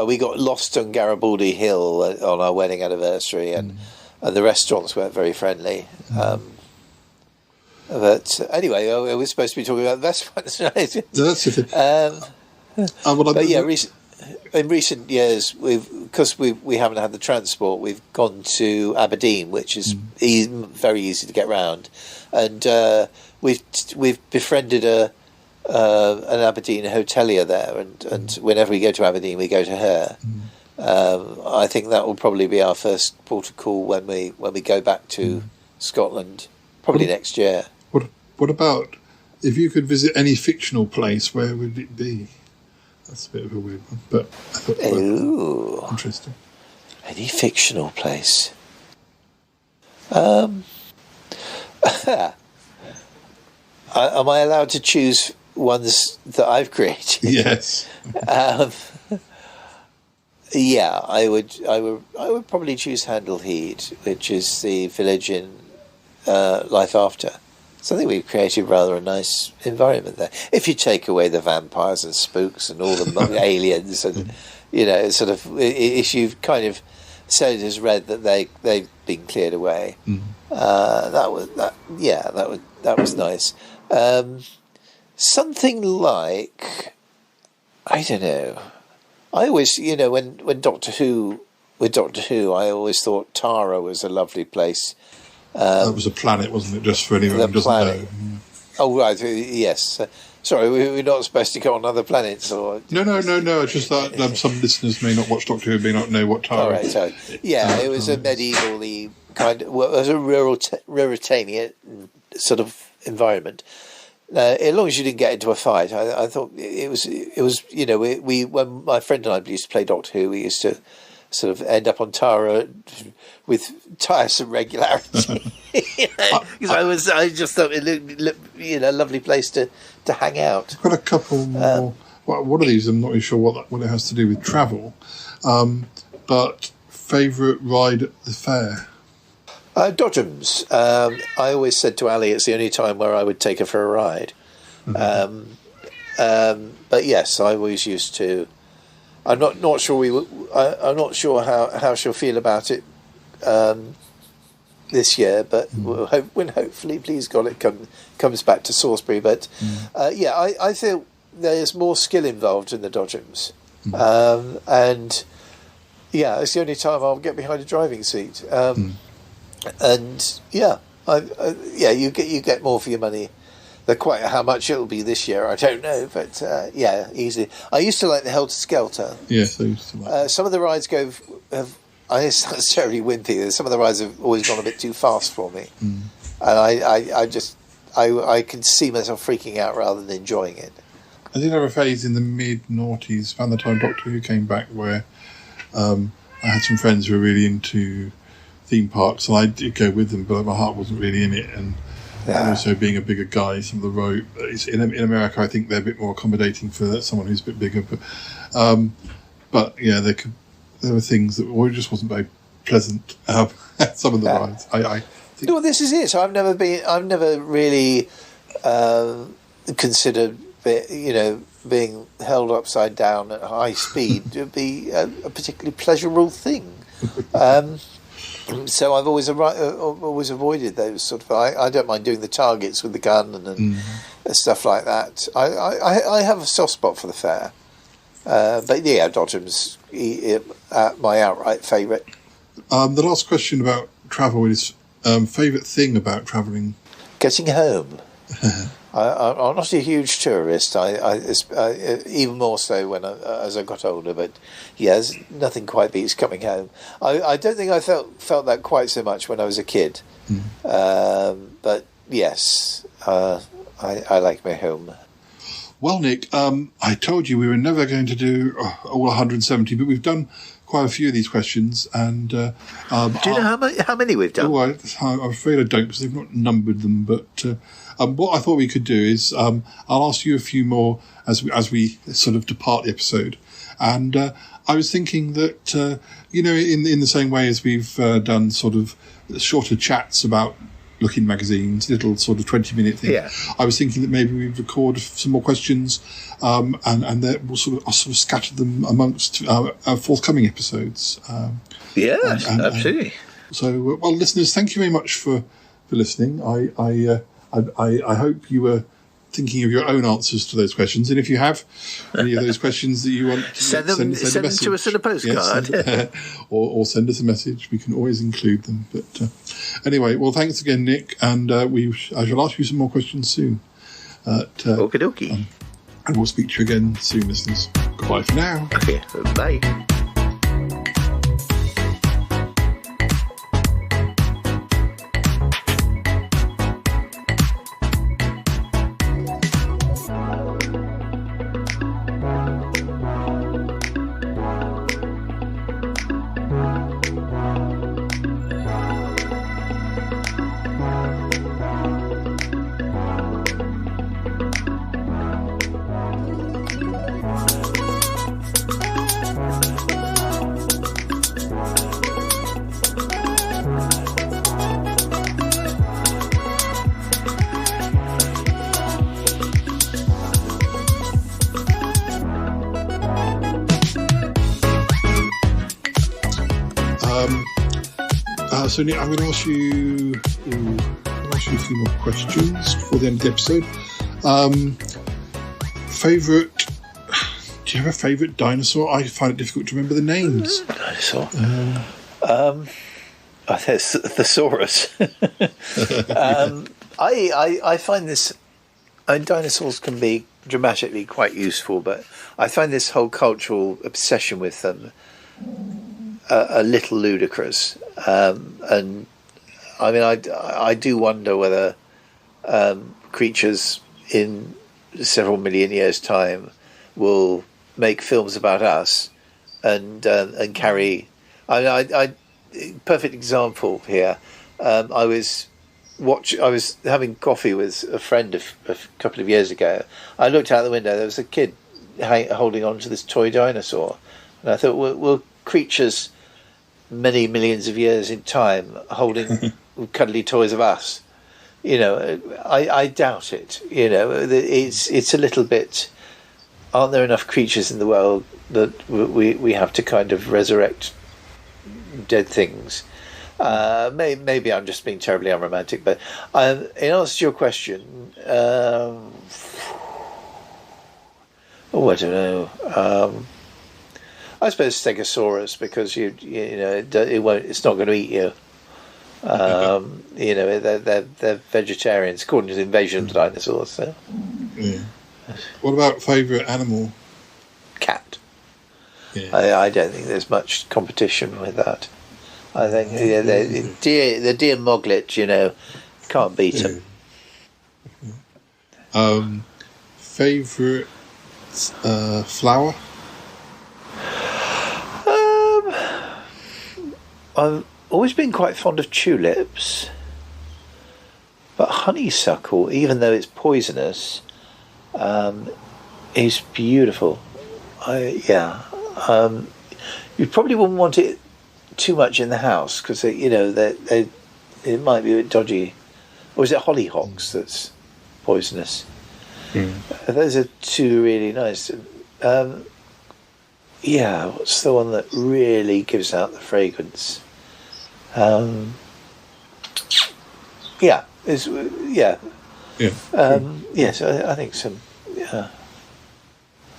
we got lost on Garibaldi Hill on our wedding anniversary, and the restaurants weren't very friendly. But anyway, we're supposed to be talking about the best ones, right? That's it. In recent years, because we haven't had the transport, we've gone to Aberdeen, which is very easy to get round, and we've befriended an Aberdeen hotelier there, and whenever we go to Aberdeen, we go to her. I think that will probably be our first port of call when we go back to Scotland, probably next year. What about if you could visit any fictional place? Where would it be? That's a bit of a weird one, but I thought interesting. Any fictional place? Am I allowed to choose ones that I've created? Yes. Yeah, I would probably choose Handle Head, which is the village in Life After. So I think we've created rather a nice environment there. If you take away the vampires and spooks and all the aliens, and sort of, if you've kind of said as read that they've been cleared away, that was nice. Something like, I don't know. I always, when Doctor Who, I always thought Tara was a lovely place. That was a planet, wasn't it? Just for anyone who doesn't know. Oh, right, yes. Sorry, we're not supposed to go on other planets, or no. It's just that some listeners may not watch Doctor Who, may not know what Tara is. All right, so it was a medieval-y kind of, well, it was a Ruritanian sort of environment. As long as you didn't get into a fight, I thought it was. We when my friend and I used to play Doctor Who, we used to sort of end up on Tara with tiresome regularity. Because I just thought it looked a lovely place to hang out. I've got a couple more. One of these, I'm not really sure what it has to do with travel, but favourite ride at the fair. Dodgems. I always said to Ali, it's the only time where I would take her for a ride. But yes, I always used to. I'm not sure I'm not sure how she'll feel about it this year, but when hopefully, please God, it comes back to Salisbury. But I feel there's more skill involved in the Dodgems, and it's the only time I'll get behind a driving seat. And you get more for your money. Quite how much it'll be this year, I don't know, but easy. I used to like the Helter Skelter. Yes, I used to like. Some of the rides it's not necessarily wimpy. Some of the rides have always gone a bit too fast for me, and I can see myself freaking out rather than enjoying it. I did have a phase in the mid-noughties, around the time Doctor Who came back, where I had some friends who were really into theme parks, and I did go with them, but my heart wasn't really in it, and also being a bigger guy, some of the road in America, I think they're a bit more accommodating for someone who's a bit bigger, but they could there were things that were just wasn't very pleasant. Some of the rides. I think. No, this is it. So I've never really considered, being held upside down at high speed to be a particularly pleasurable thing. So I've always avoided those sort of. I don't mind doing the targets with the gun and stuff like that. I have a soft spot for the fair, but yeah, Dodgem's my outright favourite. The last question about travel is favourite thing about travelling. Getting home. I'm not a huge tourist. I even more so as I got older. But yes, nothing quite beats coming home. I don't think I felt that quite so much when I was a kid. But yes, I like my home. Well, Nick, I told you we were never going to do all 170, but we've done quite a few of these questions. And do you know how many we've done? I'm afraid I don't, because they've not numbered them. But what I thought we could do is I'll ask you a few more as we sort of depart the episode. And I was thinking that in the same way as we've done sort of shorter chats about Looking magazines, little sort of 20-minute thing. Yeah. I was thinking that maybe we'd record some more questions, and that we'll sort of scatter them amongst our forthcoming episodes. Yes, absolutely. So, well, listeners, thank you very much for listening. I hope you were thinking of your own answers to those questions, and if you have any of those questions that you want, send them to us in a postcard, or send us a message. We can always include them. But anyway, well, thanks again, Nick, and I shall ask you some more questions soon. Okie dokie. And we'll speak to you again soon, listeners. Goodbye for now. Okay, bye. So Nick, I'm going to ask you a few more questions before the end of the episode. Do you have a favourite dinosaur? I find it difficult to remember the names. Dinosaur. I think it's Thesaurus. I find this. Dinosaurs can be dramatically quite useful, but I find this whole cultural obsession with them a little ludicrous. And I mean, I do wonder whether creatures in several million years' time will make films about us and carry. Perfect example here. I was having coffee with a friend a couple of years ago. I looked out the window. There was a kid holding on to this toy dinosaur, and I thought, will creatures many millions of years in time holding cuddly toys of us? I doubt it. It's a little bit. Aren't there enough creatures in the world that we have to kind of resurrect dead things? Maybe I'm just being terribly unromantic, but in answer to your question, I don't know. I suppose Stegosaurus, because it's not going to eat you. They're vegetarians, according to the Invasion of Dinosaurs. So. Yeah. What about favourite animal? Cat. Yeah. I don't think there's much competition with that. I think the deer Moglet, can't beat them. Favourite flower? I've always been quite fond of tulips, but honeysuckle, even though it's poisonous, is beautiful. You probably wouldn't want it too much in the house because it might be a bit dodgy. Or is it hollyhocks that's poisonous? Those are two really nice. What's the one that really gives out the fragrance? Yes, I think some. Yeah.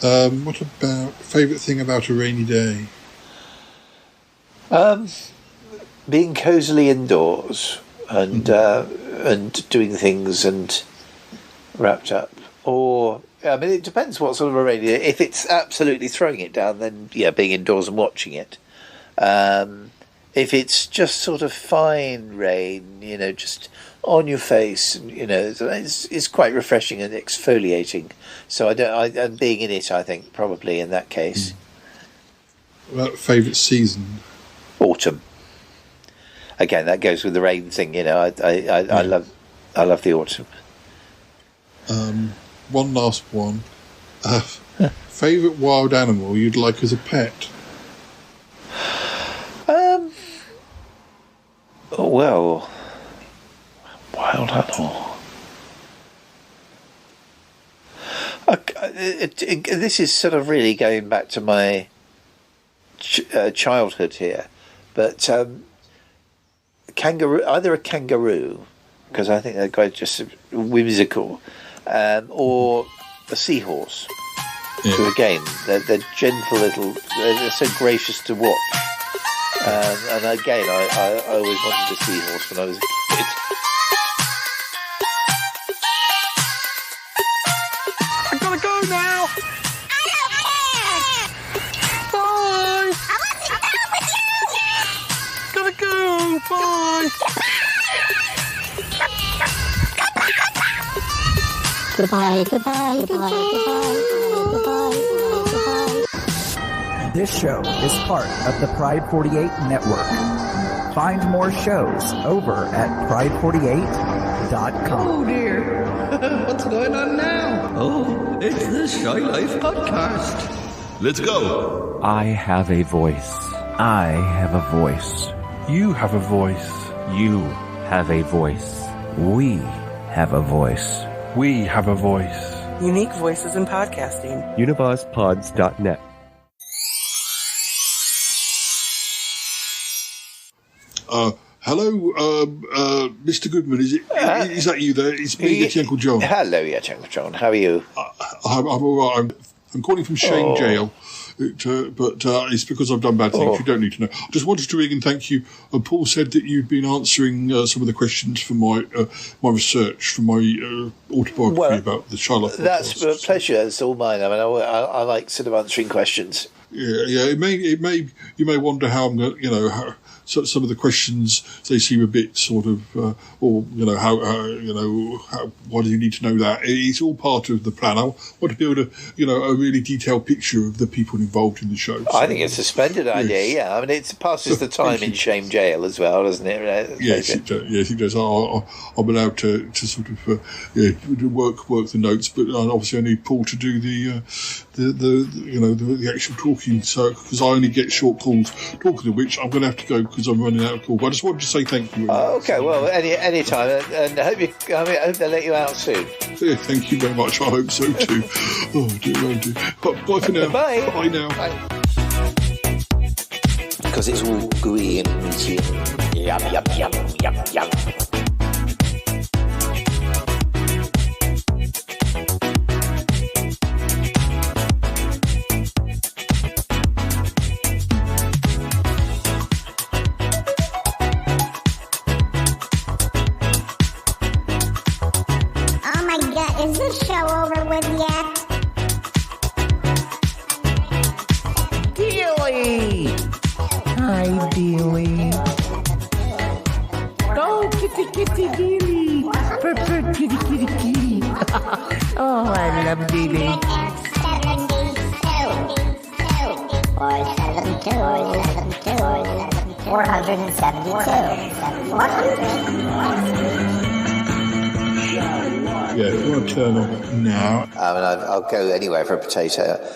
What about favourite thing about a rainy day? Being cosily indoors and doing things and wrapped up. Or it depends what sort of a rainy day. If it's absolutely throwing it down, then being indoors and watching it. If it's just sort of fine rain, just on your face, it's quite refreshing and exfoliating. So and being in it, I think probably in that case. What favourite season? Autumn. Again, that goes with the rain thing. I love the autumn. One last one. Favourite wild animal you'd like as a pet? Well, wild animal. This is sort of really going back to my childhood here, but kangaroo, either a kangaroo, because I think they're quite just whimsical, or a seahorse. So again, they're gentle little, they're so gracious to watch. And again, I always wanted a seahorse when I was a kid. I gotta go now. Bye. Gotta go. Bye. Goodbye, goodbye, goodbye, goodbye, goodbye, goodbye. This show is part of the Pride 48 network. Find more shows over at pride48.com. Oh dear, what's going on now? Oh, it's the Shy Life Podcast. Let's go. I have a voice. I have a voice. You have a voice. You have a voice. We have a voice. We have a voice. Unique voices in podcasting. UnivazPods.net. Hello, Mr. Goodman. Is that you there? It's me, Yeti Uncle John. Hello, Yeti Uncle John. How are you? I'm all right. I'm calling from Shame Jail. But it's because I've done bad things. You don't need to know. I just wanted to ring and thank you. Paul said that you'd been answering some of the questions for my research, for my autobiography about the Charlotte. That's a pleasure. It's all mine. I mean, I like sort of answering questions. Yeah. It may. You may wonder how I'm going. So some of the questions, they seem a bit sort of, how why do you need to know that? It's all part of the plan. I want to build a really detailed picture of the people involved in the show. I think it's a splendid idea. Yeah, I mean, it passes the time in Shame Jail as well, doesn't it? Yes, it does. Yes, it does. I'm allowed to sort of work the notes, but obviously I need Paul to do the actual talking. So because I only get short calls, talking of which I'm going to have to go because I'm running out of call. But I just wanted to say thank you. Okay, well, any time, and I hope they let you out soon. Yeah, thank you very much. I hope so too. Oh dear. Bye for now. Bye. Bye now. Because it's all gooey and meaty. Yum, yum, yum, yum, yum. Is this show over with yet? Dealy! Hi, Dealy. Go, kitty, kitty, Dealy. Purr, purr, kitty, kitty, kitty. Oh, I love Dealy. 472. Yeah, if you want to turn on it now. I mean, I'll go anywhere for a potato.